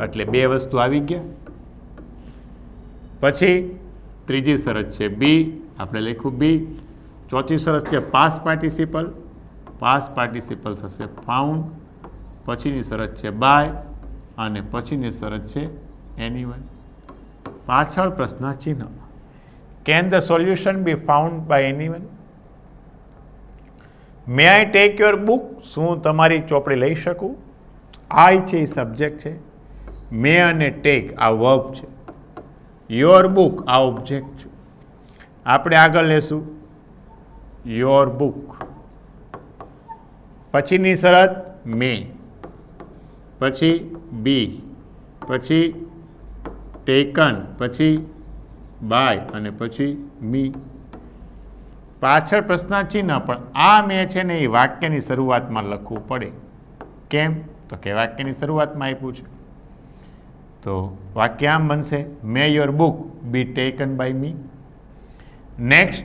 એટલે બે વસ્તુ આવી ગયા. પછી ત્રીજી શરત છે બી, આપણે લખ્યું બી. ચોથી શરત છે પાસ્ટ પાર્ટિસિપલ, પાસ્ટ પાર્ટિસિપલ થશે ફાઉન્ડ. પછીની શરત છે બાય, અને પછીની શરત છે એનીવન. પાછળ પ્રશ્ન ચિહ્ન. Can the solution be found by anyone? May I take your book? શું તમારી ચોપડી લઈ શકું? આઈ છે એ સબ્જેક્ટ છે, મે અને ટેક આ વર્બ છે, યોર બુક આ ઓબ્જેક્ટ છે. આપણે આગળ લેશું યોર બુક. પછીની શરત મે, પછી બી, પછી ટેકન, પછી બાય, અને પછી મી. પાછળ પ્રશ્ન ચિહ્ન, પણ આ મે છે ને એ વાક્યની શરૂઆતમાં લખવું પડે. કેમ? તો કે વાક્યની શરૂઆતમાં આપ્યું છે. તો વાક્ય આમ બનશે may your book be taken by me. Next,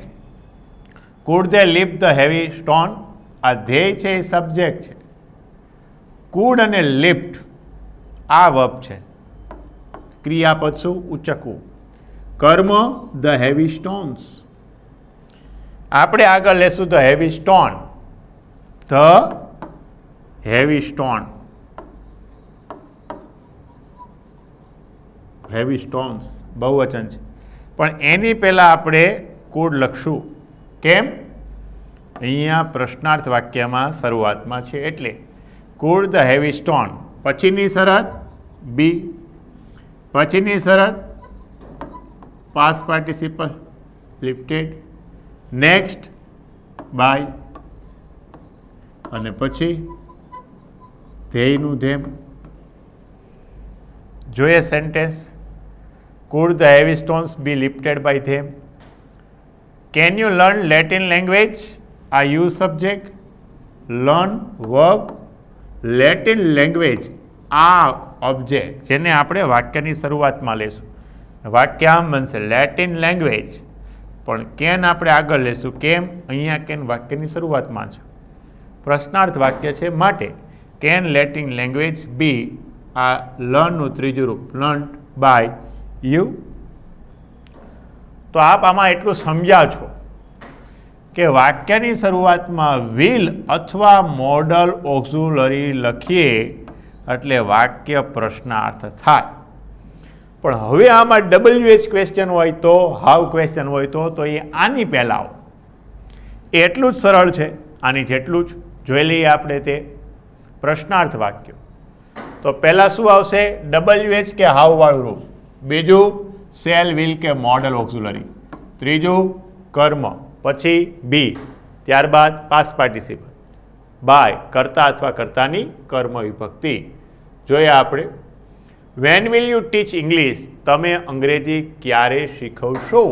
could they lift the heavy stone? આ ધ્યેય છે એ સબ્જેક્ટ છે, કુડ અને લિફ્ટ આ વર્બ છે. ક્રિયાપદ શું? ઉચકવું. કર્મ ધ હેવી સ્ટોન્સ. આપણે આગળ લેશું the heavy stone, the heavy stone, heavy stones બહુવચન છે, પણ એની પહેલા આપણે કુડ લખશું. કેમ? અહીંયા પ્રશ્નાર્થ વાક્યમાં શરૂઆતમાં છે એટલે કુડ ધ હેવી સ્ટોન. પછીની શરત બી, પછીની શરત past participle lifted, next by, અને પછી ધ્યેયનું ધેમ. જોઈએ sentence. Could the heavy stones be lifted by them? Can you learn Latin language? આ you subject, learn verb, Latin language આ ઓબ્જેક્ટ, જેને આપણે વાક્યની શરૂઆતમાં લેશું. વાક્ય આમ બનશે લેટિન લેંગ્વેજ, પણ કેન આપણે આગળ લેશું. કેમ? અહીંયા કેન વાક્યની શરૂઆતમાં છે, પ્રશ્નાર્થ વાક્ય છે, માટે કેન લેટિન લેંગ્વેજ બી આ લર્નનું ત્રીજું રૂપ, લર્ન બાય યુ. તો આપ આમાં એટલું સમજ્યા છો કે વાક્યની શરૂઆતમાં વિલ અથવા મોડલ ઓક્ઝુલરી લખીએ એટલે વાક્ય પ્રશ્નાર્થ થાય. પણ હવે આમાં WH ક્વેશ્ચન હોય તો, હાઉ ક્વેશ્ચન હોય તો એ આની પહેલાં આવો. એટલું જ સરળ છે, આની જેટલું જ. જોઈ લઈએ આપણે તે પ્રશ્નાર્થ વાક્ય. તો પહેલાં શું આવશે? WH કે હાઉ વાળું રૂપ. બીજું શેલ, વિલ કે મોડલ ઓક્ઝુલરી. ત્રીજું કર્મ, પછી બી, ત્યારબાદ પાસ્ટ પાર્ટિસિપલ, બાય કર્તા અથવા કર્તાની કર્મ વિભક્તિ. જોઈએ આપણે. When will you teach English? તમે અંગ્રેજી ક્યારે શીખવશો?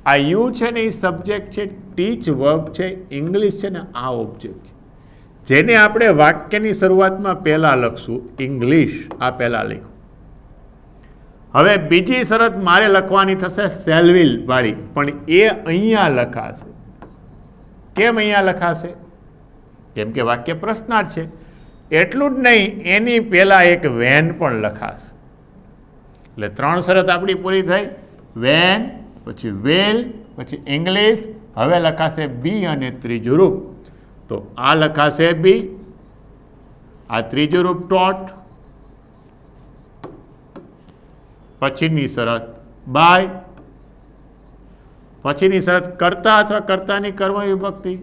આ યુ છે ને એ સબ્જેક્ટ છે, ટીચ વર્બ છે, ઇંગ્લિશ છે ને આ ઓબ્જેક્ટ છે, જેને આપણે વાક્યની શરૂઆતમાં પહેલા લખશું ઇંગ્લિશ. આ પહેલા લખ્યું. હવે બીજી શરત મારે લખવાની થશે સેલવિલ વાળી, પણ એ અહીંયા લખાશે. કેમ અહીંયા લખાશે? કેમ કે વાક્ય પ્રશ્નાર્થ છે. એટલું જ નહીં, એની પહેલા એક વેન પણ લખાશે. એટલે ત્રણ શરત આપણી પૂરી થઈ. વેન, પછી વેલ, પછી ઇંગ્લિશ. હવે લખાશે બી અને ત્રીજું રૂપ. તો આ લખાશે બી, આ ત્રીજું રૂપ ટોટ, પછીની શરત બાય, પછીની શરત કર્તા અથવા કર્તાની કર્મ વિભક્તિ.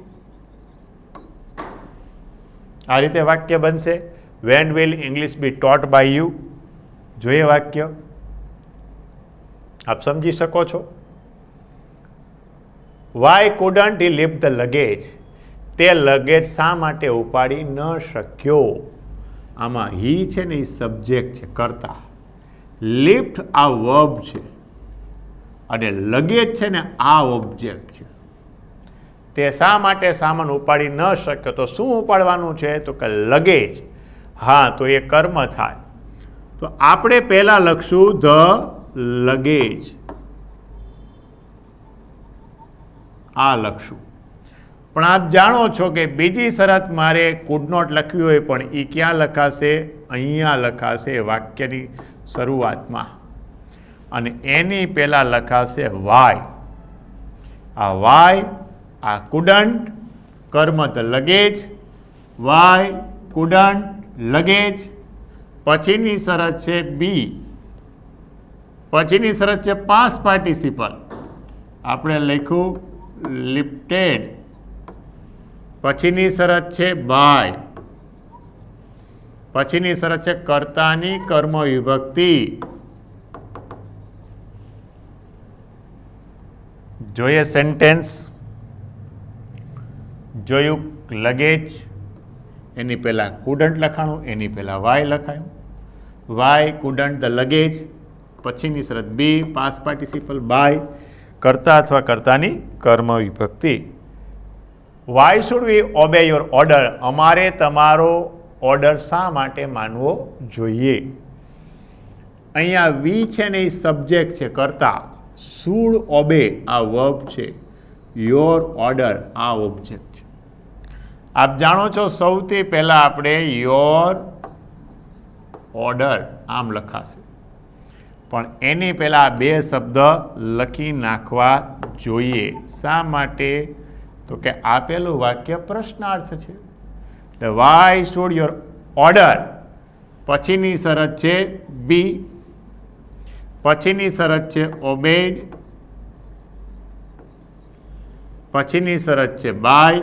આ રીતે વાક્ય બનશે. When will English be taught by you. જોઈએ વાક્ય, આપ સમજી શકો છો. Why couldn't he lift the luggage? તે લગેજ શા માટે ઉપાડી ન શક્યો? આમાં હી છે ને એ સબ્જેક્ટ છે, કર્તા. લિફ્ટ આ વર્બ છે, અને લગેજ છે ને આ ઓબ્જેક્ટ છે. તે શા માટે સામાન ઉપાડી ન શક્યો? તો શું ઉપાડવાનું છે? તો કે લગેજ. હા, તો એ કર્મ થાય. તો આપણે પહેલા લખશું ધ લગેજ, આ લખશું. પણ આપ જાણો છો કે બીજી શરત મારે કુડ નોટ લખવી હોય પણ એ ક્યાં લખાશે? અહીંયા લખાશે વાક્યની શરૂઆતમાં, અને એની પહેલા લખાશે વાય. આ વાય, આ કુડન્ટ, કર્મ the luggage, why couldn't luggage. પછીની શરત છે બી, પછીની શરત છે પાસ્ટ પાર્ટિસિપલ, આપણે લખ્યું લિફ્ટેડ. પછીની શરત છે બાય, પછીની શરત છે કર્તાની કર્મ વિભક્તિ. જોઈએ સેન્ટેન્સ, જોયું લગેજ, એની પહેલાં કુડન્ટ લખાણું, એની પહેલાં વાય લખાયું. Why couldn't the luggage. પછીની શરત બી પાસ્ટ પાર્ટિસિપલ બાય, કર્તા અથવા કર્તાની કર્મ વિભક્તિ. Why should we obey your order? અમારે તમારો ઓર્ડર શા માટે માનવો જોઈએ? અહીંયા વી છે ને એ સબ્જેક્ટ છે, કર્તા. શુડ ઓબે આ વર્બ છે, યોર ઓર્ડર આ ઓબ્જેક્ટ છે. આપ જાણો છો સૌથી પહેલા આપણે યોર ઓર્ડર આમ લખાશે, પણ એની પહેલા બે શબ્દ લખી નાખવા જોઈએ. શા માટે? તો કે આપેલું વાક્ય પ્રશ્નાર્થ છે. એટલે વાય શુડ યોર ઓર્ડર, પછીની શરત છે બી, પછીની શરત છે ઓબેડ, પછીની શરત છે બાય,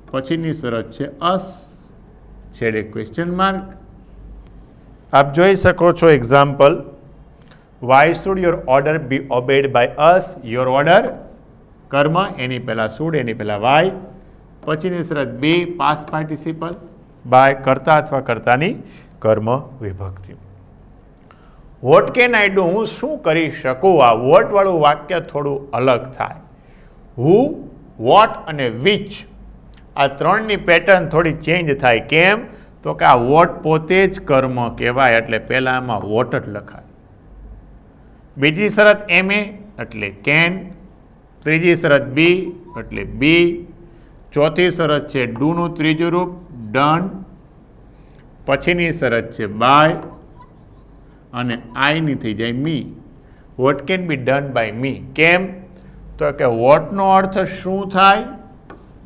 પછીની શરત છે અસ, છેડે ક્વેશ્ચન માર્ક. આપ જોઈ શકો છો example, why should your order be obeyed by us? Your order કર્મ, એની પહેલા શુડ, એની પહેલા વાય, પછીની શરત બી પાસ્ટ પાર્ટિસિપલ, બાય કર્તા અથવા કર્તાની કર્મ વિભક્તિ. What can I do? હું શું કરી શકું? આ વોટ વાળું વાક્ય થોડું અલગ થાય. હુ, વોટ અને વિચ, આ ત્રણની પેટર્ન થોડી ચેન્જ થાય. કેમ? તો કે આ વોટ પોતે જ કર્મ કહેવાય, એટલે પહેલામાં વોટ જ લખાય. બીજી શરત એમ એ એટલે કેન, ત્રીજી શરત બી એટલે બી, ચોથી શરત છે ડુનું ત્રીજું રૂપ ડન, પછીની શરત છે બાય, અને આઈની થઈ જાય me. What can be done by me. કેમ? તો કે વોટનો અર્થ શું થાય?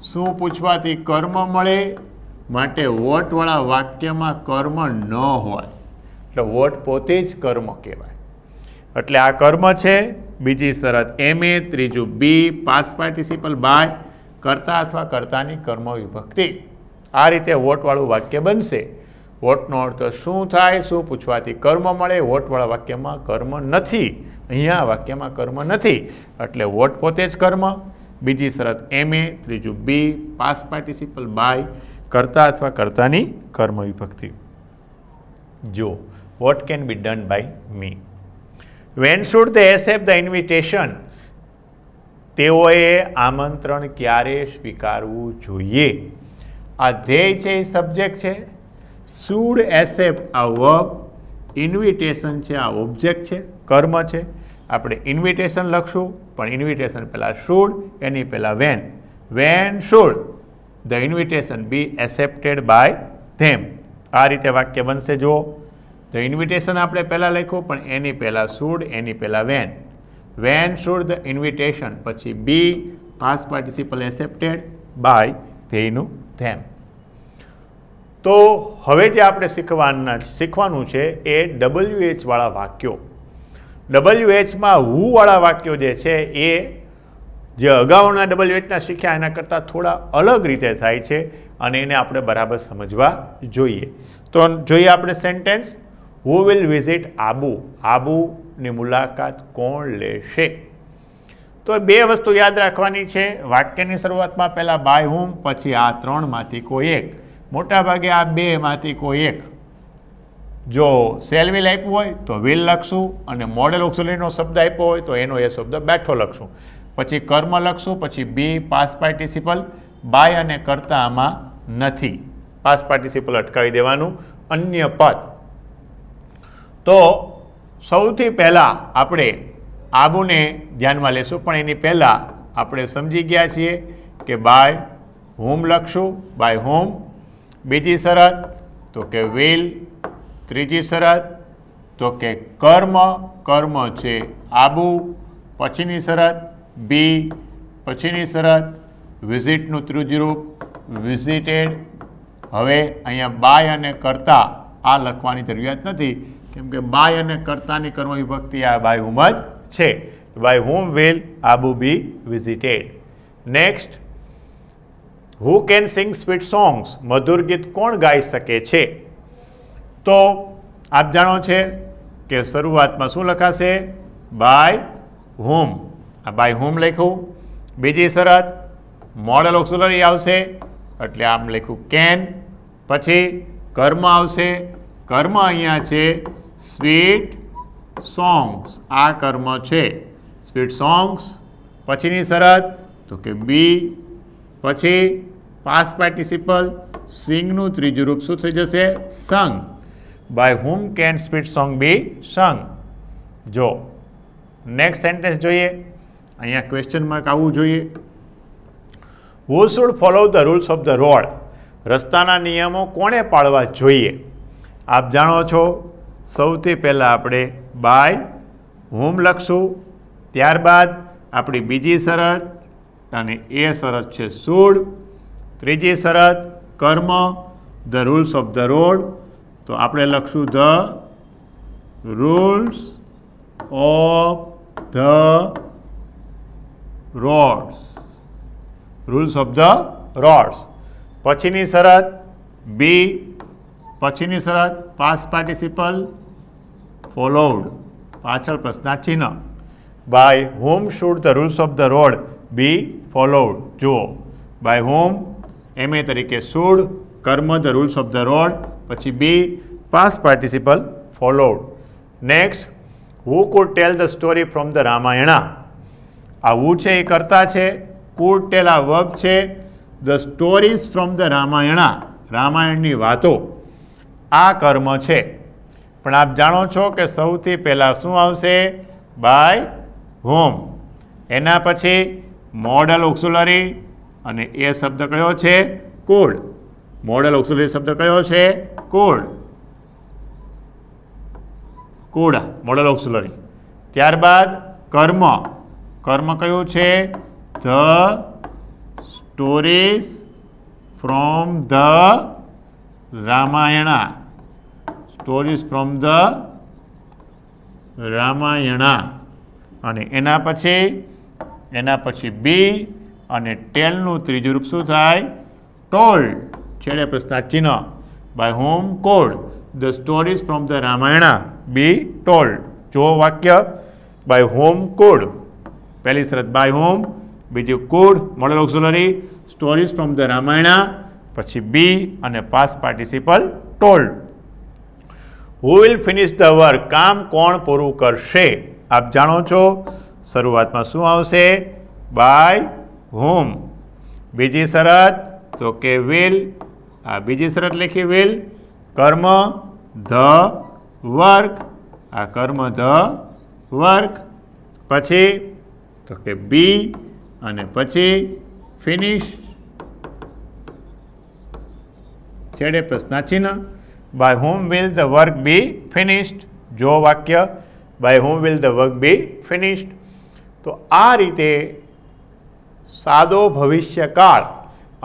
શું પૂછવાથી કર્મ મળે, માટે વોટવાળા વાક્યમાં કર્મ ન હોય, એટલે વોટ પોતે જ કર્મ કહેવાય. એટલે આ કર્મ છે. બીજી શરત એમ એ, ત્રીજું બી પાસ્ટ પાર્ટિસિપલ બાય, કર્તા અથવા કર્તાની કર્મ વિભક્તિ. આ રીતે વોટવાળું વાક્ય બનશે. વોટનો અર્થ શું થાય, શું પૂછવાથી કર્મ મળે, વોટવાળા વાક્યમાં કર્મ નથી, અહીંયા વાક્યમાં કર્મ નથી, એટલે વોટ પોતે જ કર્મ. બીજી શરત એમ એ, ત્રીજું બી પાસ્ટ પાર્ટિસિપલ બાય, કર્તા અથવા કર્તાની કર્મ વિભક્તિ. જો what can be done by me. When should they accept the invitation? તેઓએ આમંત્રણ ક્યારે સ્વીકારવું જોઈએ? આ ધ્યેય છે એ સબ્જેક્ટ છે, શુડ એક્સેપ્ટ આ વર્બ, ઇન્વિટેશન છે આ ઓબ્જેક્ટ છે, કર્મ છે. આપણે ઇન્વિટેશન લખશું, પણ ઇન્વિટેશન પહેલાં શુડ, એની પહેલાં when. When should the invitation be accepted by them? આ રીતે વાક્ય બનશે. જુઓ, ધ ઇન્વિટેશન આપણે પહેલાં લખ્યું, પણ એની પહેલાં શુડ, એની પહેલાં when. When should the invitation, પછી be past participle accepted by ધેયનું ધેમ. તો હવે જે આપણે શીખવાનું છે એ WH વાળા વાક્યો. WHમાં હુ વાળા વાક્યો જે છે એ જે અગાઉના WHના શીખ્યા એના કરતાં થોડા અલગ રીતે થાય છે, અને એને આપણે બરાબર સમજવા જોઈએ. તો જોઈએ આપણે sentence. Who will visit Abu? આબુની મુલાકાત કોણ લેશે? તો બે વસ્તુ યાદ રાખવાની છે. વાક્યની શરૂઆતમાં પહેલાં બાય હુમ, પછી આ ત્રણમાંથી કોઈ એક. મોટા ભાગે આ બેમાંથી કોઈ એક. જો સેલ વિલ આપ્યું હોય તો વિલ લખશું અને મોડેલ ઓક્સિલરીનો શબ્દ આપ્યો હોય તો એનો એ શબ્દ બેઠો લખશું. પછી કર્મ લખશું, પછી બી પાસ્ટ પાર્ટિસિપલ, બાય અને કર્તા આમાં નથી, પાસ્ટ પાર્ટિસિપલ અટકાવી દેવાનું. અન્ય પદ તો સૌથી પહેલાં આપણે આબુને ધ્યાનમાં લેશું, પણ એની પહેલાં આપણે સમજી ગયા છીએ કે બાય હોમ લખશું, બાય હોમ. બીજી શરત તો કે વિલ. ત્રીજી શરત તો કે કર્મ, કર્મ છે આબુ. પછીની શરત બી. પછીની શરત વિઝિટનું ત્રીજું રૂપ વિઝિટેડ. હવે અહીંયા બાય અને કર્તા આ લખવાની જરૂરિયાત નથી, કેમ કે બાય અને કર્તાની કર્મ વિભક્તિ આ બાય હુમ જ છે. By whom will Abu be visited. Next, who can sing sweet songs, મધુર ગીત કોણ ગાઈ શકે છે? તો આપ જાણો છે કે શરૂઆતમાં શું લખાશે? બાય હુમ. આ બાય હુમ લખ્યું. બીજી શરત મોડલ ઓક્સિલરી આવશે એટલે આમ લખ્યું કેન. પછી કર્મ આવશે, કર્મ અહીંયા છે સ્વીટ સોંગ્સ, આ કર્મ છે સ્વીટ સોંગ્સ. પછીની શરત તો કે બી. પછી પાસ્ટ પાર્ટિસિપલ સિંગનું ત્રીજું રૂપ શું થઈ જશે? Sung. By whom can sweet song be sung. જો નેક્સ્ટ સેન્ટેન્સ જોઈએ, અહીંયા ક્વેશ્ચન માર્ક આવવું જોઈએ. Who should follow the rules of the road, રસ્તાના નિયમો કોણે પાળવા જોઈએ? આપ જાણો છો સૌથી પહેલાં આપણે બાય હુમ લખશું, ત્યારબાદ આપણી બીજી શરત અને એ શરત છે શુડ. ત્રીજી શરત કર્મ, the rules of the road, તો આપણે લખશું the rules of the rods, rules of the rods. પછીની શરત બી. પછીની શરત પાસ્ટ પાર્ટિસિપલ ફોલોડ, પાછળ પ્રશ્નાર્થ ચિહ્ન. By whom should the rules of the road be followed. જુઓ બાય હોમ એમ એ તરીકે શુડ, કર્મ the rules of the road, પછી be past participle followed. Next, who could tell the story from the Ramayana. આ હુ છે એ કર્તા છે, કુડ ટેલ આ વર્બ છે, ધ સ્ટોરીઝ ફ્રોમ ધ રામાયણા, રામાયણની વાતો આ કર્મ છે. પણ આપ જાણો છો કે સૌથી પહેલાં શું આવશે? By whom. એના પછી મોડલ ઓક્સિલરી અને એ શબ્દ કયો છે? કુડ. મોડલ ઓક્સિલરી શબ્દ કયો છે? કુડ. Could modal auxiliary. ત્યારબાદ કર્મ, કર્મ કયું છે? The stories from the Ramayana, stories from the Ramayana. અને એના પછી બી અને ટેલનું ત્રીજું રૂપ શું થાય? ટોલ્ડ. છેડે પ્રશ્નાર્થ ચિહ્ન. By whom could the stories from the Ramayana be told. જો વાક્ય બાય હોમ કોડ, પહેલી શરત બાય હોમ, બીજું could modal auxiliary, stories from the Ramayana, પછી બી અને past participle told. Who will finish the work, કામ કોણ પૂરું કરશે? આપ જાણો છો શરૂઆતમાં શું આવશે? By whom. બીજી શરત તો કે વિલ, આ બીજી શરત લખી વિલ. કર્મ ધ વર્ક, આ કર્મ ધ વર્ક. પછી તો કે બી અને પછી ફિનિશ, છેડે પ્રશ્નાર્થ ચિહ્ન. By whom will the work be finished. જો વાક્ય by whom will the work be finished. તો આ રીતે સાદો ભવિષ્યકાળ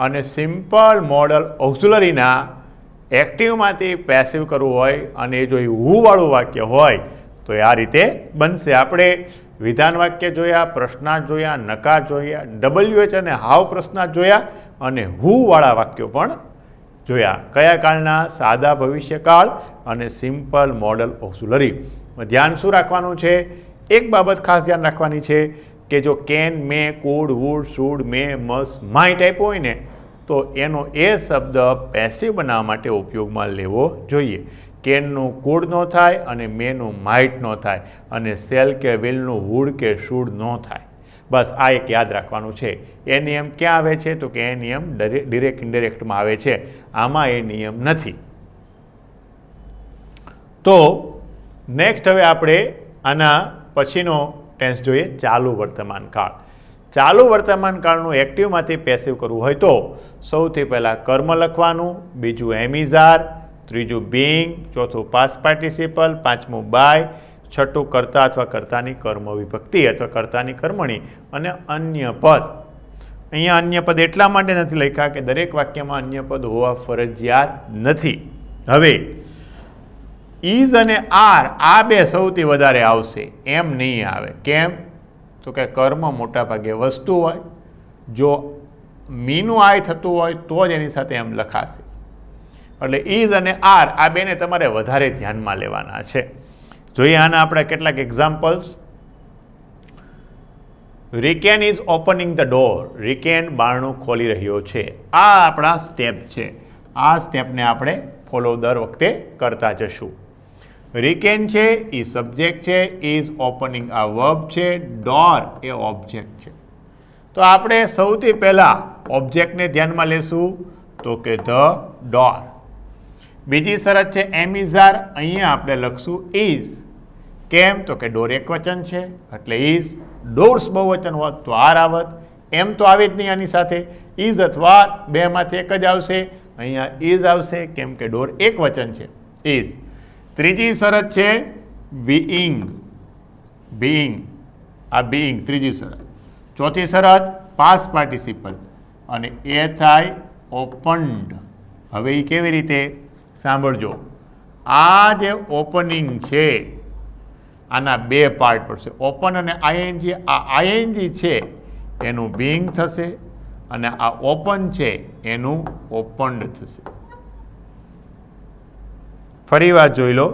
અને સિમ્પલ મોડલ ઓક્સિલરીના એક્ટિવમાંથી પેસિવ કરવું હોય અને જો એ હુવાળું વાક્ય હોય તો એ આ રીતે બનશે. આપણે વિધાન વાક્ય જોયા, પ્રશ્નાર્થ જોયા, નકાર જોયા, WH અને હાવ પ્રશ્નાર્થ જોયા અને હુવાળા વાક્યો પણ જોયા. કયા કાળના? સાદા ભવિષ્યકાળ અને સિમ્પલ મોડલ ઓક્સિલરી. ધ્યાન શું રાખવાનું છે? એક બાબત ખાસ ધ્યાન રાખવાની છે કે જો can, may, could, would, should, may, must, might આપ્યો હોય ને તો એનો એ શબ્દ પેસિવ બનાવવા માટે ઉપયોગમાં લેવો જોઈએ. કેનનું કુડ ન થાય અને મેનું માઇટ ન થાય અને સેલ કે વિલનું વુડ કે શુડ ન થાય. બસ આ એક યાદ રાખવાનું છે. એ નિયમ ક્યાં આવે છે? તો કે એ નિયમ ડિરેક્ટ ઇન્ડિરેક્ટમાં આવે છે. આમાં એ નિયમ નથી. તો નેક્સ્ટ હવે આપણે આના પછીનો ટેન્સ જોઈએ, ચાલુ વર્તમાન કાળ. ચાલુ વર્તમાન કાળનું એક્ટિવમાંથી પેસિવ કરવું હોય તો સૌથી પહેલાં કર્મ લખવાનું, બીજું એમ ઇઝ આર, ત્રીજું બીઇંગ, ચોથું પાસ્ટ પાર્ટિસિપલ, પાંચમું બાય, છઠ્ઠું કર્તા અથવા કર્તાની કર્મ વિભક્તિ અથવા કર્તાની કર્મણી અને અન્ય પદ. અહીંયા અન્ય પદ એટલા માટે નથી લખ્યા કે દરેક વાક્યમાં અન્ય પદ હોવા ફરજિયાત નથી. હવે ઇઝ અને આર આ બે સૌથી વધારે આવશે, એમ નહીં આવે. કેમ? તો કે કર્મ મોટા ભાગે વસ્તુ હોય, જો મીનું આય થતું હોય તો જ એની સાથે એમ લખાશે. એટલે ઇઝ અને આર આ બેને તમારે વધારે ધ્યાનમાં લેવાના છે. જોઈએ આના આપણે કેટલાક examples. Riken is opening the door. Riken બારણું ખોલી રહ્યો છે. આ આપણા સ્ટેપ છે. આ સ્ટેપને આપણે ફોલો દર વખતે કરતા જશું. રિકેન છે એ સબ્જેક્ટ છે, ઇઝ ઓપનિંગ આ વર્બ છે, ડોર એ ઓબ્જેક્ટ છે. તો આપણે સૌથી પહેલાં ઓબ્જેક્ટને ધ્યાનમાં લેશું તો કે ધ ડોર. બીજી શરત છે એમ ઇઝ આર. અહીંયા આપણે લખશું ઇઝ. કેમ? તો કે ડોર એક વચન છે એટલે ઇઝ. ડોર્સ બહુવચન હોત તો આર આવત. એમ તો આવી જ નહીં આની સાથે. ઇઝ અથવા બેમાંથી એક જ આવશે. અહીંયા ઇઝ આવશે કેમ કે ડોર એક વચન છે, ઇઝ. ત્રીજી શરત છે બીઇંગ. બીઇંગ આ બીઇંગ ત્રીજી શરત. ચોથી શરત પાસ્ટ પાર્ટિસિપલ અને એ થાય ઓપન્ડ. હવે એ કેવી રીતે? સાંભળજો. આ જે ઓપનિંગ છે આના બે પાર્ટ પડશે, ઓપન અને આઈએનજી. આ આઈએનજી છે એનું બીઇંગ થશે અને આ ઓપન છે એનું ઓપન્ડ થશે. ફરી વાર જોઈ લો.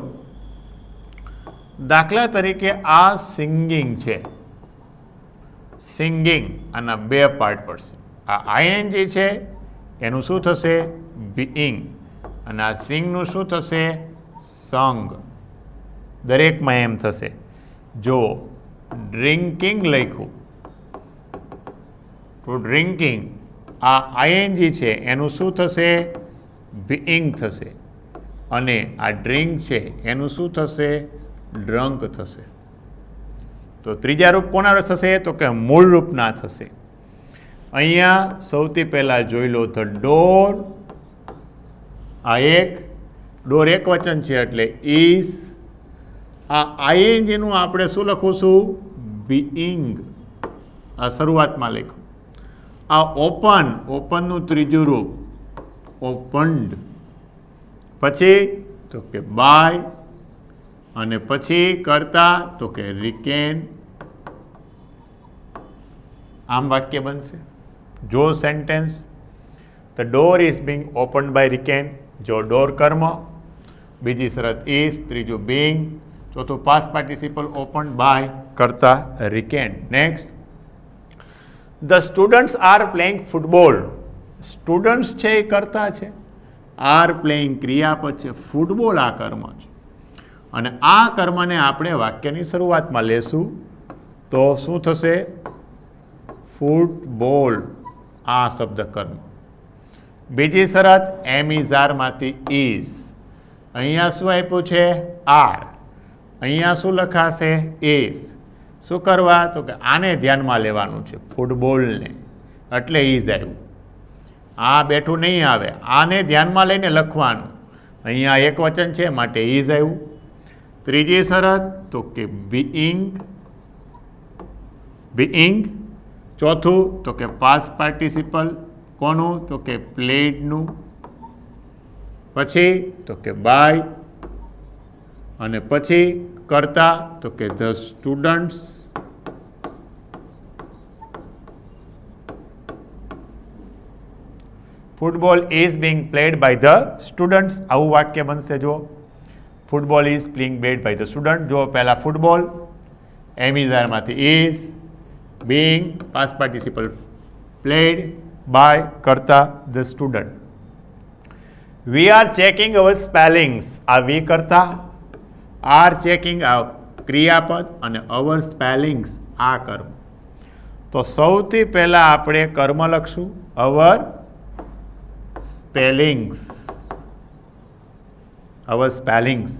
દાખલા તરીકે આ સિંગિંગ છે, સિંગિંગ આના બે પાર્ટ પડશે. આ આઈએનજી છે એનું શું થશે? બીઇંગ. અને આ સિંગનું શું થશે? સંગ. દરેકમાં એમ થશે. જો ડ્રિંકિંગ લખ્યું તો ડ્રિંકિંગ આ આઈએનજી છે એનું શું થશે? બીઇંગ થશે. અને આ ડ્રિંક છે એનું શું થશે? ડ્રંક થશે. તો ત્રીજા રૂપ કોના થશે? તો કે મૂળ રૂપના થશે. અહીંયા સૌથી પહેલાં જોઈ લો ધ ડોર. આ એક ડોર એક વચન છે એટલે ઇઝ. આ આઈએનજીનું આપણે શું લખીશું? બીઇંગ. આ શરૂઆતમાં લખ્યું. આ ઓપન, ઓપનનું ત્રીજું રૂપ ઓપન્ડ. પછી તો કે બાય અને પછી કરતા તો કે રિકેન. આમ વાક્ય બનશે. જો sentence the door is being opened by Riken. જો ડોર કર્મ, બીજી શરત ઇઝ, ત્રીજું બિંગ, ચોથું પાસ્ટ પાર્ટિસિપલ ઓપન્ડ બાય કરતા Riken. Next, the students are playing football. Students છે એ કરતા છે, આર પ્લેઇંગ ક્રિયાપદ છે, ફૂટબોલ આ કર્મ છે. અને આ કર્મને આપણે વાક્યની શરૂઆતમાં લેશું તો શું થશે? ફૂટબોલ આ શબ્દ કર્મ. બીજી શરત એમ ઇઝ આરમાંથી ઇઝ. અહીંયા શું આપ્યું છે? આર. અહીંયા શું લખાશે? ઇઝ. શું કરવા? તો કે આને ધ્યાનમાં લેવાનું છે, ફૂટબોલને, એટલે ઇઝ આવ્યું. આ બેઠું નહીં આવે, આને ધ્યાનમાં લઈને લખવાનું. અહીંયા એક વચન છે માટે ઇઝ આવ્યું. ત્રીજી શરત તો કે બીઇંગ. બીઇંગ. ચોથું તો કે પાસ્ટ પાર્ટિસિપલ. કોનું? તો કે પ્લેડનું. પછી તો કે બાય અને પછી કરતા તો કે the students. Football is being played by the students. આવું વાક્ય બનશે. જો football is playing played by the student. જો પહેલાં ફૂટબોલ, એમ ઇઝ આરમાંથી is, being past participle played by કરતા the student. We are checking our spellings. આ વી કરતા આર ચેકિંગ આ ક્રિયાપદ અને અવર સ્પેલિંગ્સ આ કર્મ. તો સૌથી પહેલા આપણે કર્મ લખશું અવર સ્પેલિંગ્સ. અવર સ્પેલિંગ્સ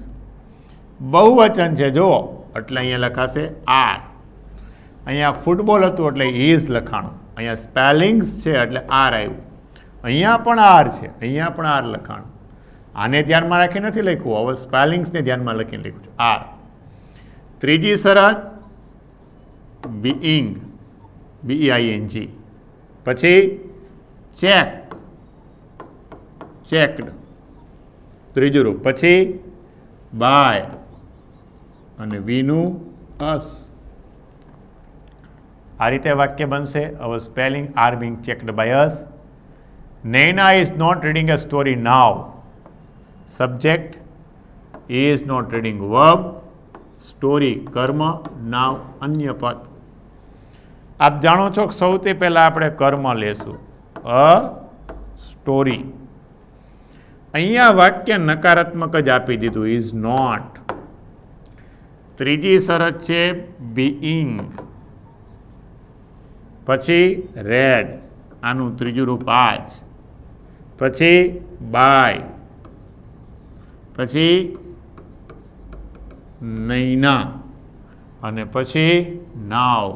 બહુવચન છે જુઓ એટલે અહીંયા લખાશે આર. અહીંયા ફૂટબોલ હતું એટલે ઇઝ લખાણું. અહીંયા સ્પેલિંગ્સ છે એટલે આર આવ્યું. અહીંયા પણ આર છે, અહીંયા પણ આર લખાણું. આને ધ્યાનમાં રાખી નથી લખ્યું, હવે સ્પેલિંગ્સને ધ્યાનમાં લખીને લખ્યું છે આર. ત્રીજી શરત બીઈંગ, BEING. પછી ચેક, ચેકડ ત્રીજું રૂપ. પછી બાય અને વીનું અસ. આ રીતે વાક્ય બનશે. Our spelling are being checked by us. Naina is not reading a story now. Subject, is not reading verb, story કર્મ, નાવ અન્ય પદ. આપ જાણો છો કે સૌથી પહેલા આપણે કર્મ લેશું અ સ્ટોરી. અહીંયા વાક્ય નકારાત્મક જ આપી દીધું ઇઝ નોટ. ત્રીજી શરત છે બીઈંગ. પછી રેડ, આનું ત્રીજું રૂપ આજ. પછી બાય, પછી નૈના અને પછી નાવ.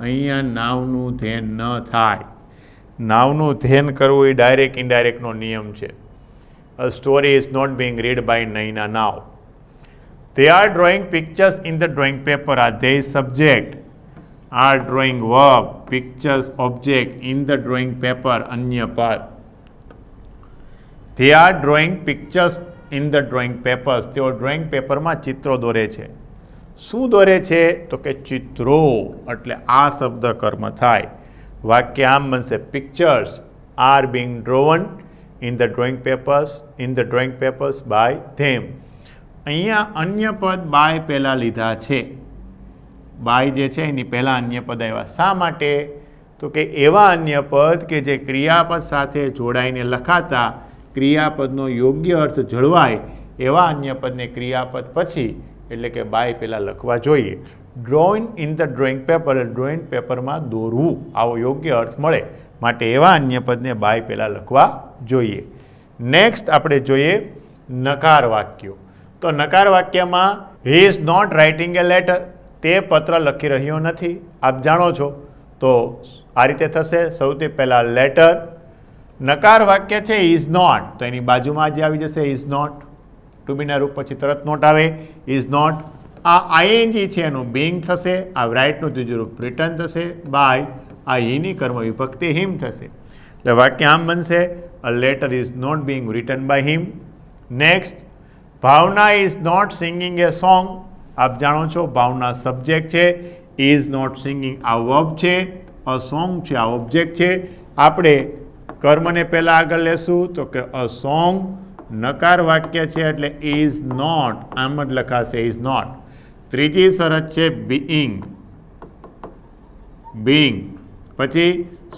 અહીંયા નાવનું ધ્યાન ન થાય. નાવનું ધ્યાન કરવું એ ડાયરેક્ટ ઇનડાયરેક્ટનો નિયમ છે. A story is not being read by Naina now. They are drawing pictures in the drawing paper. Are they subject? Are drawing verb, pictures, object in the drawing paper. Anya pad. They are drawing pictures in the drawing papers. તેઓ drawing પેપરમાં ચિત્રો દોરે છે. શું દોરે છે તો કે ચિત્રો, એટલે આ શબ્દ કર્મ થાય. વાક્ય આમ બનશે pictures are being drawn in the drawing papers by them. અહીંયા અન્ય પદ બાય પહેલાં લીધા છે. બાય જે છે એની પહેલાં અન્ય પદ આવ્યા. શા માટે તો કે એવા અન્ય પદ કે જે ક્રિયાપદ સાથે જોડાઈને લખાતા ક્રિયાપદનો યોગ્ય અર્થ જળવાય એવા અન્ય પદને ક્રિયાપદ પછી એટલે કે બાય પહેલાં લખવા જોઈએ. Drawing in the drawing paper, drawing પેપરમાં દોરવું આવો યોગ્ય અર્થ મળે માટે એવા અન્ય પદને બાય પહેલાં લખવા જોઈએ. નેક્સ્ટ આપણે જોઈએ નકાર વાક્યો. તો નકાર વાક્યમાં he is not writing a letter. તે પત્ર લખી રહ્યો નથી. આપ જાણો છો તો આ રીતે થશે. સૌથી પહેલાં લેટર. નકાર વાક્ય છે ઇઝ નોટ, તો એની બાજુમાં જે આવી જશે ઇઝ નોટ. ટુ બીના રૂપ પછી તરત નોટ આવે ઇઝ નોટ. આ ING છે એનું બીંગ થશે. આ રાઇટનું ત્રીજું રૂપ રિટર્ન થશે. બાય આ હીની કર્મ વિભક્તિ હિમ થશે. એટલે વાક્ય આમ બનશે a letter is not being written by him. Next Bhavana is not singing a song. આપ જાણો છો ભાવના સબ્જેક્ટ છે, ઇઝ નોટ સિંગિંગ આ વર્બ છે, અ સોંગ છે આ ઓબ્જેક્ટ છે. આપણે કર્મને પહેલાં આગળ લેશું તો કે અ સોંગ. નકાર વાક્ય છે એટલે ઇઝ નોટ આમ જ લખાશે ઇઝ નોટ. ત્રીજી શરત છે બીઈંગ, બીંગ. પછી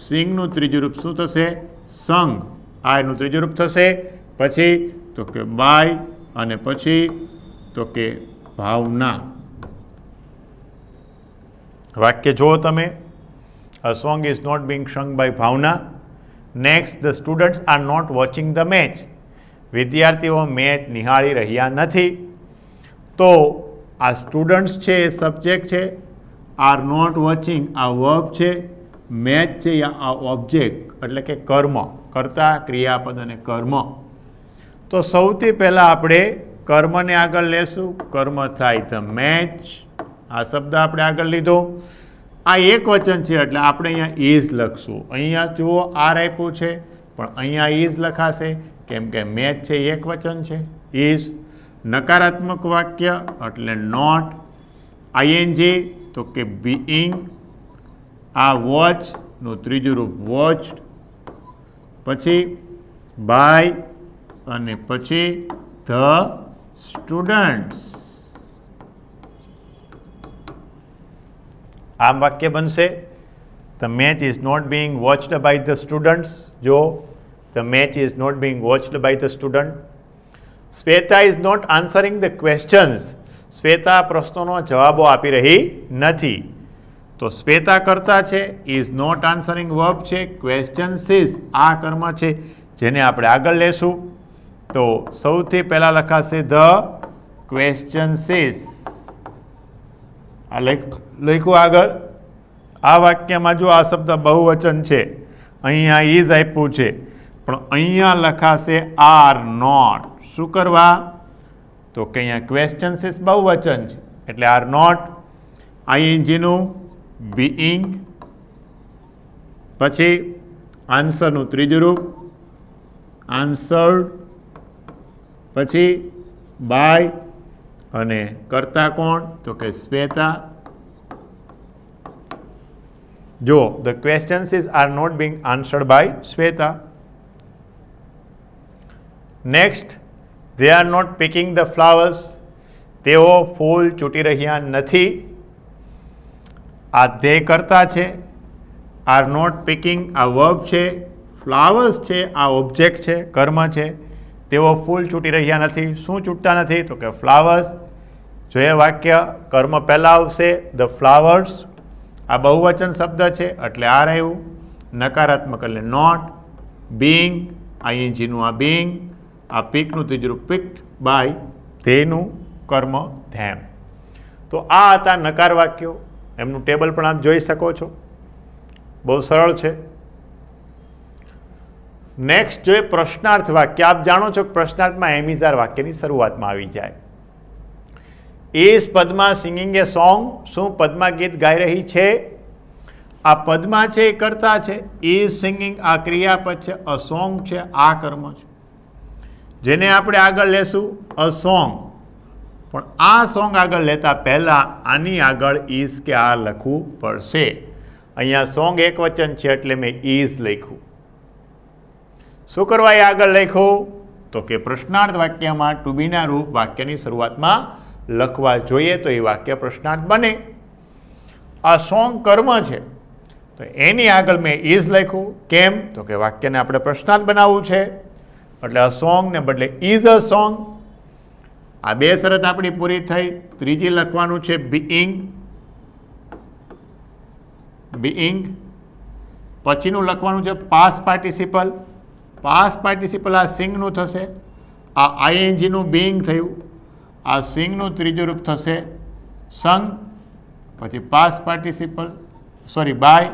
સિંગનું ત્રીજું રૂપ શું થશે સંગ. આ એનું ત્રીજું રૂપ થશે. પછી તો કે બાય અને પછી તો કે ભાવના. વાક્ય જુઓ તમે. A song is not being sung by Bhavana. Next the students are not watching the match. વિદ્યાર્થીઓ મેચ નિહાળી રહ્યા નથી. તો આ સ્ટુડન્ટ્સ છે એ સબ્જેક્ટ છે, આર નોટ વોચિંગ આ વર્બ છે, મેચ છે આ ઓબ્જેક્ટ એટલે કે કર્મ, કર્તા ક્રિયાપદ અને કર્મ. તો સૌથી પહેલાં આપણે કર્મને આગળ લેશું. કર્મ થાય ધ મેચ. આ શબ્દ આપણે આગળ લીધો. આ એક વચન છે એટલે આપણે અહીંયા ઇઝ લખશું. અહીંયા જુઓ આર આપ્યું છે પણ અહીંયા ઇઝ લખાશે કેમ કે મેચ છે એક વચન છે ઇઝ. નકારાત્મક વાક્ય એટલે નોટ. ING તો કે બીઈંગ. આ વોચનું ત્રીજું રૂપ વોચ્ડ. પછી બાય અને પછી ધ સ્ટુડન્ટ્સ. આમ વાક્ય બનશે the match is not being watched by the students. જો the match is not being watched by the student. Shweta is not answering the questions. Shweta પ્રશ્નોનો જવાબો આપી રહી નથી. તો શ્વેતા કરતા છે, ઇઝ નોટ આન્સરિંગ વર્બ છે, ક્વેશ્ચન્સ ઇઝ આ કર્મ છે જેને આપણે આગળ લેશું. તો સૌથી પહેલાં લખાશે ધ ક્વેશ્ચન્સ ઇઝ. આ લખ્યું આગળ. આ વાક્યમાં જો આ શબ્દ બહુવચન છે, અહીંયા ઇઝ આપ્યું છે, પણ અહીંયા લખાશે આર નોટ. શું કરવા? તો કે અહીંયા ક્વેશ્ચન્સ ઇઝ બહુવચન છે એટલે આર નોટ. આઈએનજીનું બીઈંગ, પછી આન્સરનું ત્રીજું રૂપ આન્સર્ડ, પછી બાય, અને કરતા કોણ? તો કે શ્વેતા. જો the questions is are not being answered by Shweta. Next, they are not picking the flowers. તેઓ ફૂલ ચૂંટી રહ્યા નથી. આ તે કરતા છે. આર નોટ પિકિંગ આ વર્બ છે. ફ્લાવર્સ છે આ ઓબ્જેક્ટ છે, કર્મ છે. તેઓ ફૂલ ચૂંટી રહ્યા નથી. શું ચૂંટતા નથી? તો કે ફ્લાવર્સ. જો એ વાક્ય કર્મ પહેલાં આવશે, ધ ફ્લાવર્સ. આ બહુવચન શબ્દ છે એટલે આર આવ્યું. નકારાત્મક એટલે નોટ. બીંગ, આઈએનજીનું આ બીંગ. આ પીકનું ત્રીજું પિક્ડ બાય, તેનું કર્મ ધેમ. તો આ હતા નકાર વાક્યો. એમનું ટેબલ પણ આપ જોઈ શકો છો. બહુ સરળ છે. નેક્સ્ટ જોઈએ પ્રશ્નાર્થ વાક્ય. આપ જાણો છો કે પ્રશ્નાર્થમાં એમિઝાર વાક્યની શરૂઆતમાં આવી જાય. Is Padma singing a song. શું પદ્મા ગીત ગાઈ રહી છે? આ પદ્મા છે એ કરતા છે. ઇઝ સિંગિંગ આ ક્રિયાપદ છે. અ સોંગ છે આ કર્મ છે જેને આપણે આગળ લેશું અ સોંગ. પણ આ સોંગ આગળ લેતા પહેલાં આની આગળ ઇઝ કે આ લખવું પડશે. અહીંયા સોંગ એક વચન છે એટલે મેં ઇઝ લખ્યું. શું કરવા એ આગળ લખ્યું? તો કે પ્રશ્નાર્થ વાક્યમાં ટુ બીના રૂપ વાક્યની શરૂઆતમાં લખવા જોઈએ તો એ વાક્ય પ્રશ્નાર્થ બને. આ સોંગ કર્મ છે તો એની આગળ મેં ઇઝ લખ્યું. કેમ? તો કે વાક્યને આપણે પ્રશ્નાર્થ બનાવવું છે એટલે અ સોંગ ને બદલે ઇઝ અ સોંગ. આ બે શરત આપણી પૂરી થઈ. ત્રીજી લખવાનું છે બીઈંગ. બીઈંગ પછીનું લખવાનું છે પાસ્ટ પાર્ટિસિપલ. પાસ્ટ પાર્ટિસિપલ આ સિંગનું થશે. આ આઈએનજીનું બીઈંગ થયું. આ સિંગનું ત્રીજું રૂપ થશે સંગ. પછી પાસ્ટ પાર્ટિસિપલ બાય,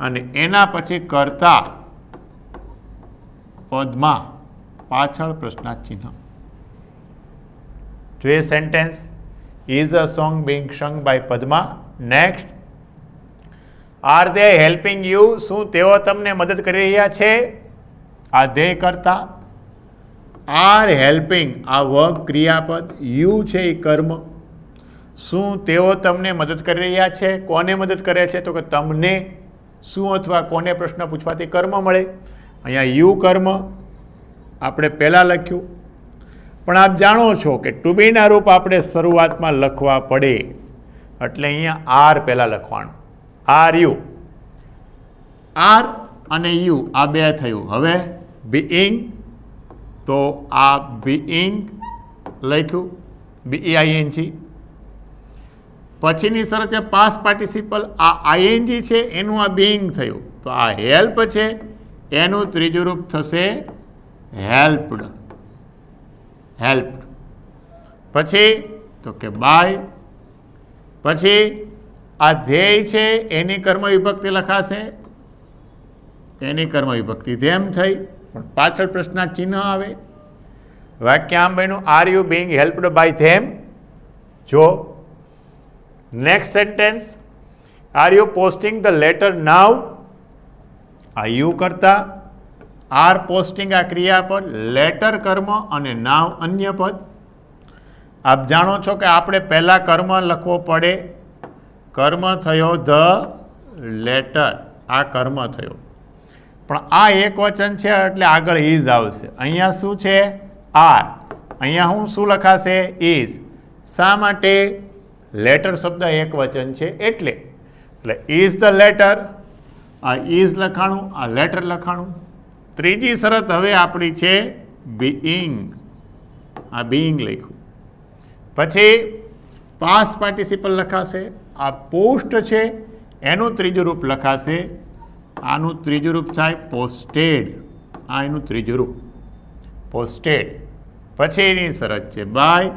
અને એના પછી કરતા પદમાં પાછળ પ્રશ્નાર્થ ચિહ્ન. જો એ sentence is a song being sung by Padma. Next, are they helping you. શું તેઓ તમને મદદ કરી રહ્યા છે? આ ધે કરતા. આર હેલ્પિંગ આ વર્બ ક્રિયાપદ. યુ છે એ કર્મ. શું તેઓ તમને મદદ કરી રહ્યા છે? કોને મદદ કરે છે? તો કે તમને. શું અથવા કોને પ્રશ્ન પૂછવાથી કર્મ મળે. અહીંયા યુ કર્મ આપણે પહેલાં લખ્યું. પણ આપ જાણો છો કે ટુ બીના રૂપ આપણે શરૂઆતમાં લખવા પડે એટલે અહીંયા આર પહેલાં લખવાનું. Are you. આર અને યુ આ બે થયું. હવે બીઈંગ, તો આ બીઈંગ લખ્યું બીઈઆઈએનજી. પછીની શરત છે પાસ્ટ પાર્ટિસિપલ. આ આઈએનજી છે એનું આ બીઈંગ થયું. તો આ હેલ્પ છે એનું ત્રીજું રૂપ થશે હેલ્પડ. હેલ્પડ. પછી તો કે બાય. પછી આ ધ્યેય છે એની કર્મ વિભક્તિ લખાશે. એની કર્મ વિભક્તિ ધેમ થઈ પણ પાછળ પ્રશ્નાર્થ ચિહ્ન આવે. વાક્ય આમ બન્યું are you being helped by them. જો next sentence, are you posting the letter now. આ યુ કરતા. આર પોસ્ટિંગ આ ક્રિયાપદ. લેટર કર્મ અને નાવ અન્ય પદ. આપ જાણો છો કે આપણે પહેલાં કર્મ લખવો પડે. કર્મ થયો ધ લેટર. આ કર્મ થયો. પણ આ એક વચન છે એટલે આગળ ઇઝ આવશે. અહીંયા શું છે? આર. અહીંયા શું લખાશે? ઇઝ. શા માટે? લેટર શબ્દ એક વચન છે એટલે ઇઝ ધ લેટર. આ ઇઝ લખાણું, આ લેટર લખાણું. ત્રીજી શરત હવે આપણી છે બીઈંગ, આ બીઈંગ લખ્યું. પછી પાસ્ટ પાર્ટિસિપલ લખાશે, આ પોસ્ટ છે એનું ત્રીજું રૂપ લખાશે, આનું ત્રીજું રૂપ થાય પોસ્ટેડ, આ એનું ત્રીજું રૂપ પોસ્ટેડ. પછી એની શરત છે બાય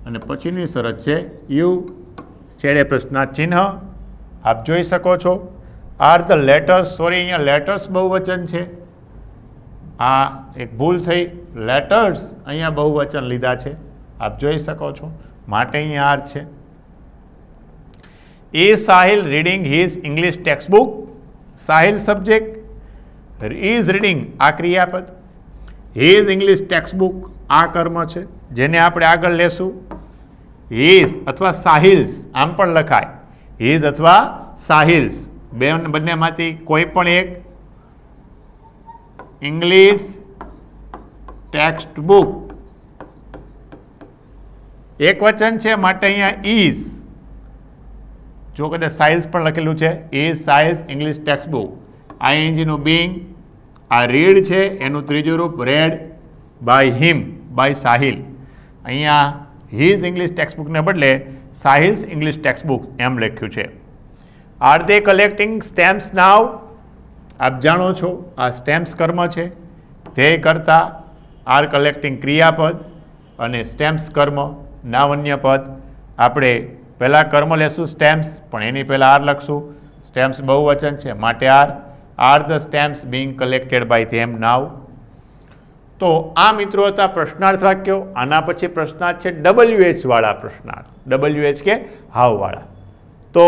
અને પછીની શરત છે યુ, છેડે પ્રશ્નાર્થ ચિહ્ન. આપ જોઈ શકો છો આર ધ લેટર્સ, સોરી અહીંયા લેટર્સ બહુવચન છે, આ એક ભૂલ થઈ, લેટર્સ અહીંયા બહુવચન લીધા છે, આપ જોઈ શકો છો, માટે અહીંયા આર છે. Is Sahil reading his English text book, Sahil subject, is reading આ ક્રિયાપદ, હિઝ ઇંગ્લિશ ટેક્સ્ટ બુક આ કર્મ છે જેને આપણે આગળ લેશું. હિઝ અથવા સાહિલ્સ આમ પણ લખાય, હિઝ અથવા સાહિલ્સ બંનેમાંથી કોઈ પણ એક ઇંગ્લિશ ટેક્સ્ટ બુક એક વચન છે માટે અહીંયા ઇઝ, જો કદાચ સાઇલ્સ પણ લખેલું છે, is Sahil's English text book, આઈએનજીનું બીંગ, આ રીડ છે એનું ત્રીજું રૂપ read by him, by Sahil. અહીંયા હિઝ ઇંગ્લિશ ટેક્સ્ટ બુકને બદલે સાહિલ્સ ઇંગ્લિશ ટેક્સ્ટ બુક એમ લખ્યું છે. Are they collecting stamps now, આપ જાણો છો આ સ્ટેમ્પ્સ કર્મ છે, તે કરતા આર કલેક્ટિંગ ક્રિયાપદ અને સ્ટેમ્પ્સ કર્મ નાવન્ય પદ. આપણે પહેલાં કર્મ લેશું સ્ટેમ્પ્સ, પણ એની પહેલાં આર લખશું, સ્ટેમ્પ્સ બહુવચન છે માટે are the stamps being collected by them now. તો આ મિત્રો હતા પ્રશ્નાર્થ વાક્યો. આના પછી પ્રશ્નાર્થ છે WH વાળા પ્રશ્નાર્થ, WH કે હાવવાળા. તો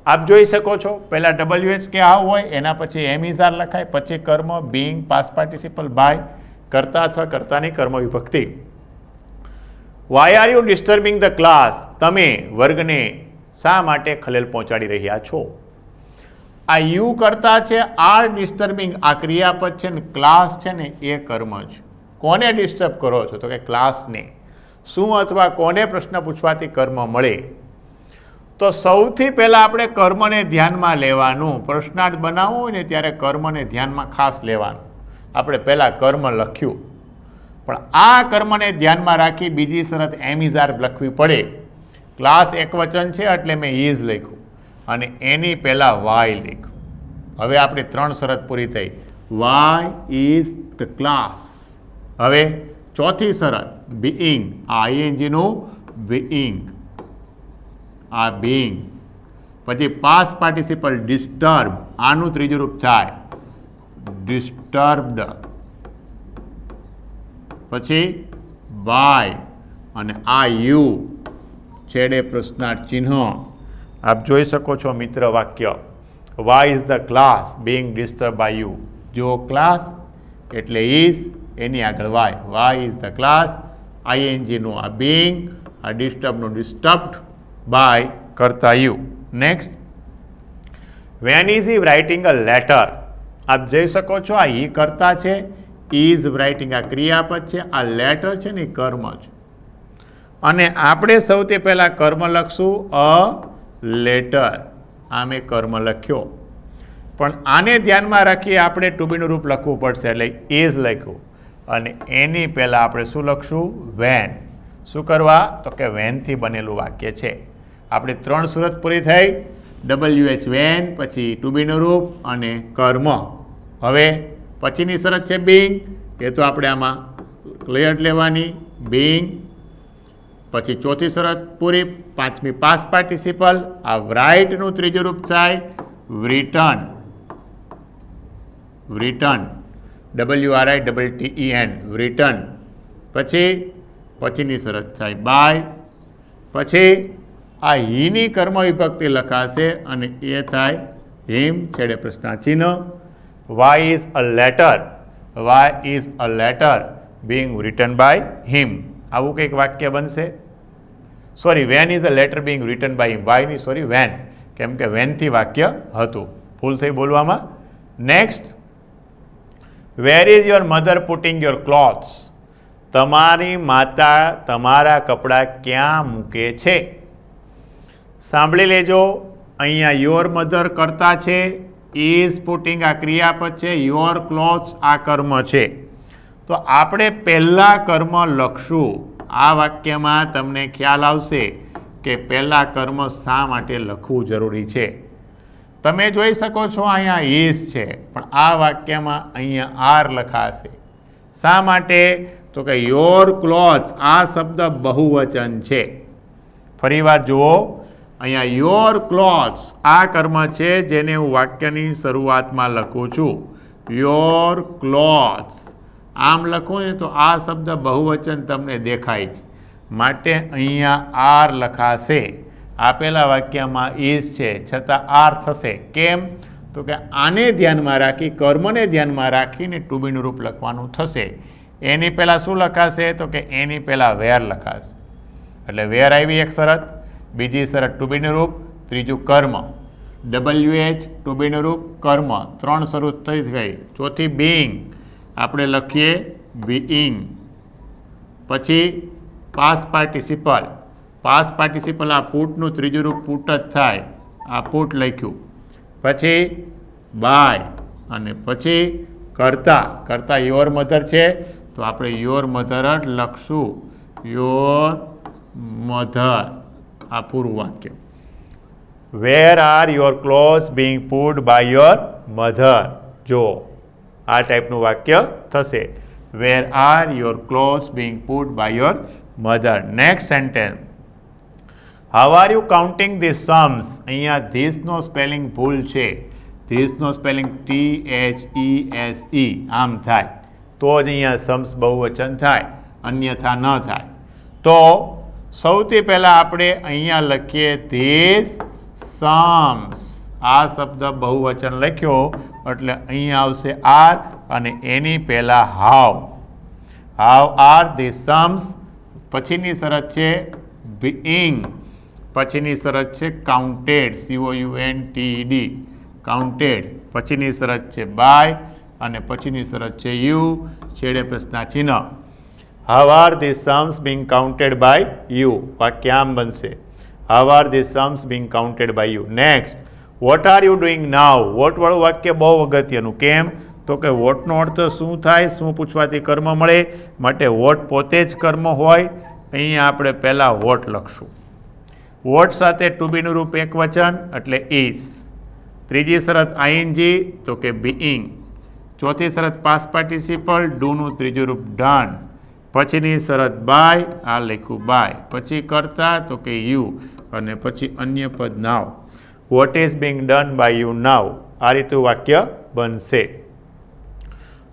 આપ જોઈ શકો છો પહેલાં WH કે હાવ હોય, એના પછી એમ ઇઝ આર લખાય, પછી કર્મ બીંગ પાસ્ટ પાર્ટિસિપલ બાય, કર્તા અથવા કર્તાની કર્મ વિભક્તિ. Why are you disturbing the class, તમે વર્ગને શા માટે ખલેલ પહોંચાડી રહ્યા છો. આ યુ કરતા છે, આર ડિસ્ટર્બિંગ આ ક્રિયાપદ છે ને, ક્લાસ છે ને એ કર્મ છે. કોને ડિસ્ટર્બ કરો છો તો કે ક્લાસને. શું અથવા કોને પ્રશ્ન પૂછવાથી કર્મ મળે, તો સૌથી પહેલાં આપણે કર્મને ધ્યાનમાં લેવાનું. પ્રશ્નાર્થ બનાવવું હોય ને ત્યારે કર્મને ધ્યાનમાં ખાસ લેવાનું. આપણે પહેલાં કર્મ લખ્યું, પણ આ કર્મને ધ્યાનમાં રાખી બીજી શરત એમ ઇઝ આર લખવી પડે. ક્લાસ એક વચન છે એટલે મેં ઇઝ લખ્યું અને એની પહેલાં વાય લખ્યું. હવે આપણી ત્રણ શરત પૂરી થઈ, વાય ઇઝ ધ ક્લાસ. હવે ચોથી શરત બીઈંગ, આ આઈએનજીનું બીઈંગ, આ બીઈંગ. પછી પાસ્ટ પાર્ટિસિપલ ડિસ્ટર્બ, આનું ત્રીજું રૂપ થાય ડિસ્ટર્બ્ડ. પછી બાય અને આ યુ, છેડે પ્રશ્નાર્થ ચિહ્ન. આપ જોઈ શકો છો મિત્ર વાક્ય, why is the class being disturb by you. જો ક્લાસ એટલે ઇઝ, એની આગળ વાય ઇઝ ધ ક્લાસ, આઈએનજીનું આ બીંગ, આ ડિસ્ટર્બનું ડિસ્ટર્બ્ડ બાય કરતા you. Next, when is he writing a letter, આપ જોઈ શકો છો આ હી કરતા છે, ઇઝ રાઇટિંગ આ ક્રિયાપદ છે, આ લેટર છે ને કર્મ છે. અને આપણે સૌથી પહેલાં કર્મ લખશું અ લેટર, આ મેં કર્મ લખ્યો, પણ આને ધ્યાનમાં રાખી આપણે ટુ બીનું રૂપ લખવું પડશે એટલે ઇઝ લખ્યું અને એની પહેલાં આપણે શું લખશું વેન. શું કરવા તો કે વેનથી બનેલું વાક્ય છે. આપણી ત્રણ શરત પૂરી થઈ, WH વેન, પછી ટુ બીનું રૂપ અને કર્મ. હવે પછીની શરત છે બીંગ, એ તો આપણે આમાં ક્લિયર લેવાની, બીંગ. પછી ચોથી શરત પૂરી, પાંચમી પાસ્ટ પાર્ટિસિપલ, આ રાઇટનું ત્રીજું રૂપ થાય રિટર્ન, રિટર્ન WRITTEN રિટર્ન. પછીની શરત થાય બાય. પછી આ હીની કર્મ વિભક્તિ લખાશે અને એ થાય હિમ, છેડે પ્રશ્નાર્થ ચિહ્ન. Why is a letter, why is a letter being written by him, આવું કંઈક વાક્ય બનશે. Sorry, when is a letter being written by him, why ની સોરી વેન, કેમ કે વેનથી વાક્ય હતું, ભૂલ થઈ બોલવામાં. Next, where is your mother putting your clothes, તમારી માતા તમારા કપડાં ક્યાં મૂકે છે. સાંભળી લેજો, અહીંયા યોર મધર કરતા છે, ઇઝ પુટિંગ આ ક્રિયાપદ છે, યોર ક્લોથ્સ આ કર્મ છે. તો આપણે પહેલાં કર્મ લખશું. આ વાક્યમાં તમને ખ્યાલ આવશે કે પહેલાં કર્મ શા માટે લખવું જરૂરી છે. તમે જોઈ શકો છો અહીંયા ઇઝ છે, પણ આ વાક્યમાં અહીંયા આર લખાશે. શા માટે? તો કે યોર ક્લોથ્સ આ શબ્દ બહુવચન છે. ફરીવાર જુઓ, અહીંયા યોર ક્લોથ્સ આ કર્મ છે જેને હું વાક્યની શરૂઆતમાં લખું છું. યોર ક્લોથ્સ આમ લખું ને તો આ શબ્દ બહુવચન તમને દેખાય છે, માટે અહીંયા આર લખાશે. આપેલા વાક્યમાં ઇઝ છે છતાં આર થશે. કેમ? તો કે આને ધ્યાનમાં રાખી, કર્મને ધ્યાનમાં રાખીને ટુ બીનું રૂપ લખવાનું થશે. એની પહેલાં શું લખાશે? તો કે એની પહેલાં વેર લખાશે. એટલે વેર આવી એક શરત, બીજી શરત ટુ બીનું રૂપ, ત્રીજું કર્મ WH ટુ બીનું રૂપ કર્મ, 3 શરૂ થઈ ગઈ. ચોથી બીઈંગ, આપણે લખીએ બીઈંગ. પછી પાસ્ટ પાર્ટિસિપલ, પાસ્ટ પાર્ટિસિપલ આ પુટનું ત્રીજું રૂપ પુટ જ થાય, આ પુટ લખ્યું. પછી બાય અને પછી કરતા, કરતા યોર મધર છે તો આપણે યોર મધર જ લખશું. યોર મધર આ પૂરું વાક્ય. Where are your clothes being put by your mother. જો આ ટાઈપનું વાક્ય થશે. Where are your clothes being put by your mother. Next sentence, how are you counting the sums. અહીંયા ધીસનો સ્પેલિંગ ભૂલ છે. ધીસનો સ્પેલિંગ THESE આમ થાય તો જ અહીંયા સમ્સ બહુવચન થાય, અન્યથા ન થાય. તો સૌથી પહેલાં આપણે અહીંયા લખીએ ધીસ સમ્સ. આ શબ્દ બહુવચન લખ્યો એટલે અહીંયા આવશે આર અને એની પહેલાં how. How are the sums. પછીની શરત છે બીઈંગ. પછીની શરત છે કાઉન્ટેડ, COUNTED કાઉન્ટેડ. પછીની શરત છે બાય અને પછીની શરત છે યુ, છેડે પ્રશ્નાચિહ્ન. How are the sums being counted by you. વાક્ય આમ બનશે, how are the sums being counted by you. Next, what are you doing now. વોટવાળું વાક્ય બહુ અગત્યનું. કેમ? તો કે વોટનો અર્થ શું થાય? શું પૂછવાથી કર્મ મળે, માટે વોટ પોતે જ કર્મ હોય. અહીંયા આપણે પહેલાં વોટ લખશું. વોટ સાથે ટુ બીનું રૂપ એક વચન એટલે ઇઝ. ત્રીજી શરત ING તો કે બીઈંગ. ચોથી શરત પાસ્ટ પાર્ટિસિપલ, ડુનું ત્રીજું રૂપ ડન. પછીની શરત બાય, આ લખ્યું બાય. પછી કરતા તો કે યુ અને પછી અન્ય પદ now. What is being done by you now. આ રીતનું વાક્ય બનશે.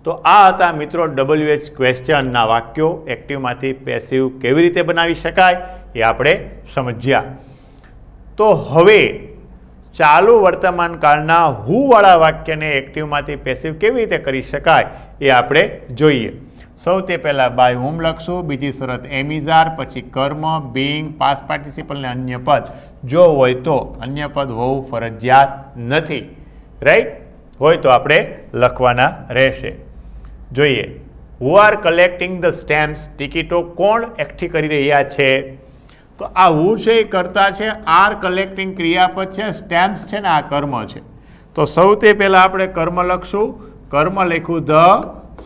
તો આ હતા મિત્રો WH ક્વેશ્ચનના વાક્યો. એક્ટિવમાંથી પેસિવ કેવી રીતે બનાવી શકાય એ આપણે સમજ્યા. તો હવે ચાલુ વર્તમાન કાળના હુવાળા વાક્યને એક્ટિવમાંથી પેસિવ કેવી રીતે કરી શકાય એ આપણે જોઈએ. સૌથી પહેલાં બાય હુમ લખશું, બીજી શરત એમ ઇઝ આર, પછી કર્મ, બીઇંગ, પાસ્ટ પાર્ટિસિપલ ને અન્ય પદ. જો હોય તો, અન્ય પદ હોવું ફરજિયાત નથી. રાઈટ? હોય તો આપણે લખવાના રહેશે. જોઈએ, who are collecting the stamps. ટિકિટો કોણ એકઠી કરી રહ્યા છે? તો આ હુ છે એ કરતા છે, આર કલેક્ટિંગ ક્રિયાપદ છે, સ્ટેમ્પ્સ છે ને આ કર્મ છે. તો સૌથી પહેલાં આપણે કર્મ લખશું. કર્મ લખ્યું ધ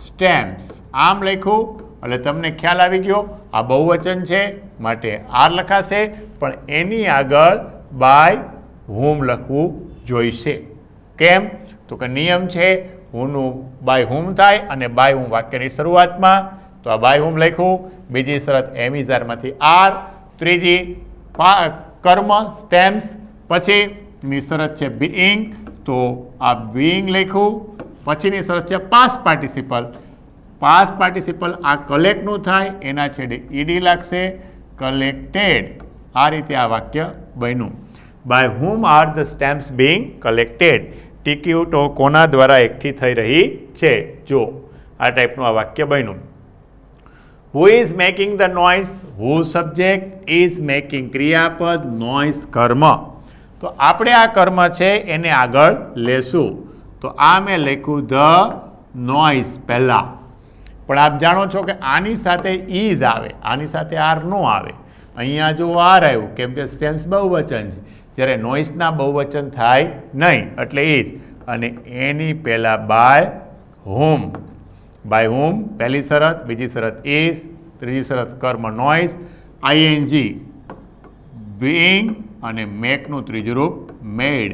સ્ટેમ્પ્સ, આમ લખ્યું એટલે તમને ખ્યાલ આવી ગયો આ બહુવચન છે માટે આર લખાશે, પણ એની આગળ બાય હુમ લખવું જોઈશે. કેમ? તો કે નિયમ છે હુનું બાય હુમ થાય અને બાય હુમ વાક્યની શરૂઆતમાં. તો આ બાય હુમ લખ્યું. બીજી શરત એમ ઇઝ આરમાંથી આર. ત્રીજી કર્મ સ્ટેમ્પ્સ. પછીની શરત છે બીઈંગ, તો આ બીઈંગ લખ્યું. પછીની શરત છે પાસ્ટ પાર્ટિસિપલ. પાસ્ટ પાર્ટિસિપલ આ કલેક્ટનું થાય, એના છેડે ઈડી લાગશે, કલેક્ટેડ. આ રીતે આ વાક્ય બન્યું. By whom are the stamps being collected. ટિકિટો કોના દ્વારા એકઠી થઈ રહી છે? જો આ ટાઈપનું આ વાક્ય બન્યું. Who is making the noise. Who subject, is making ક્રિયાપદ, નોઇઝ કર્મ. તો આપણે આ કર્મ છે એને આગળ લેશું. તો આ મેં લખ્યું ધ નોઇઝ પહેલાં. પણ આપ જાણો છો કે આની સાથે ઇઝ આવે, આની સાથે આર નો આવે. અહીંયા જો આર આવ્યું કેમ કે સ્ટેમ્પ્સ બહુવચન છે, જ્યારે નોઇઝના બહુવચન થાય નહીં એટલે ઇઝ. અને એની પહેલાં બાય whom. બાય whom પહેલી શરત, બીજી શરત is, ત્રીજી શરત કર્મ નોઇઝ, ing being અને મેકનું ત્રીજું રૂપ made.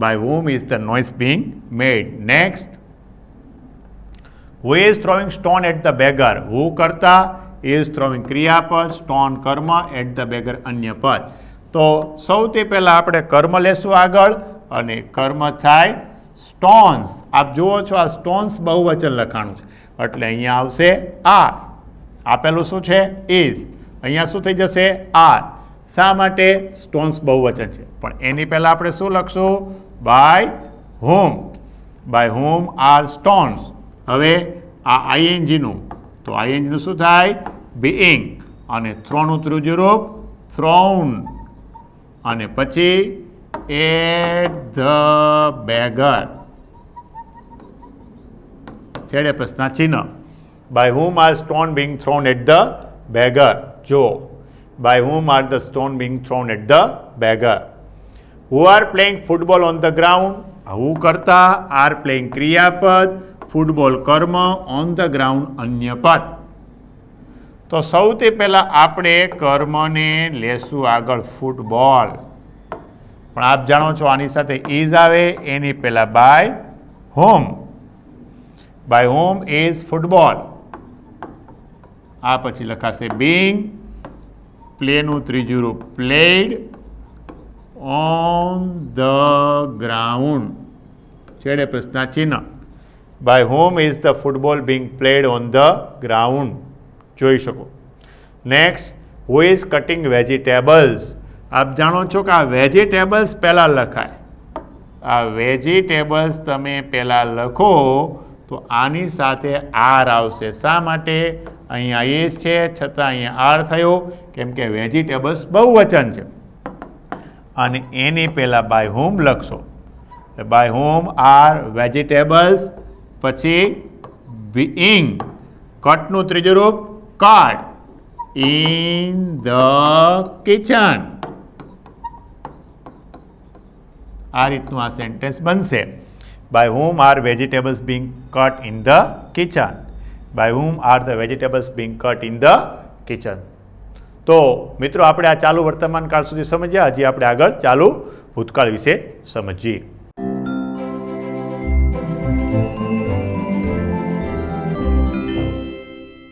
By whom is the noise being made? Next, who is throwing stone at the beggar? Who કરતા is throwing ક્રિયાપદ, stone કર્મ, at the beggar અન્ય પદ. તો સૌથી પહેલાં આપણે કર્મ લેશું આગળ અને કર્મ થાય સ્ટોન્સ. આપ જુઓ છો આ સ્ટોન્સ બહુવચન લખાણું છે એટલે અહીંયા આવશે આર. આપેલું શું છે ઇઝ, અહીંયા શું થઈ જશે આર. શા માટે સ્ટોન્સ બહુવચન છે, પણ એની પહેલાં આપણે શું લખશું by whom. By whom are stones. હવે આ આઈએનજીનું, તો આઈએનજીનું શું થાય બીઈંગ અને થ્રોનું ત્રીજું રૂપ થ્રોન અને પછી એટ ધ બેગર છેડે પ્રશ્નાર્થ ચિહ્ન. By whom are stone being thrown at the beggar. જો by whom are the stone being thrown at the beggar? Who are playing football on the ground? Who કરતા are playing ક્રિયાપદ, football કર્મ, on the ground અન્ય પદ. તો સૌથી પહેલાં આપણે કર્મને લેશું આગળ ફૂટબોલ, પણ આપ જાણો છો આની સાથે ઇઝ આવે, એની પહેલાં by whom. By whom is football. આ પછી લખાશે being, પ્લેનું ત્રીજું રૂપ પ્લેડ, ઓન ધ ગ્રાઉન્ડ છેડે પ્રશ્નાર્થ ચિહ્ન. By whom is the football being played on the ground? જોઈ શકો. Next, who is cutting vegetables? આપ જાણો છો કે આ વેજીટેબલ્સ પહેલાં લખાય. આ વેજીટેબલ્સ તમે પહેલાં લખો તો આની સાથે આર આવશે. શા માટે? અહીંયા ઇઝ છે છતાં અહીંયા આર થયો, કેમ કે વેજીટેબલ્સ બહુવચન છે અને એની પહેલાં બાય whom લખશો. બાય whom આર વેજીટેબલ્સ, પછી બીઈંગ, કટનું ત્રીજું રૂપ કટ, ઇન ધ કિચન. આ રીતનું આ સેન્ટેન્સ બનશે. By whom are vegetables being cut in the kitchen. By whom are the vegetables being cut in the kitchen? તો મિત્રો આપણે આ ચાલુ વર્તમાન કાળ સુધી સમજ્યા. હજી આપણે આગળ ચાલુ ભૂતકાળ વિશે સમજીએ.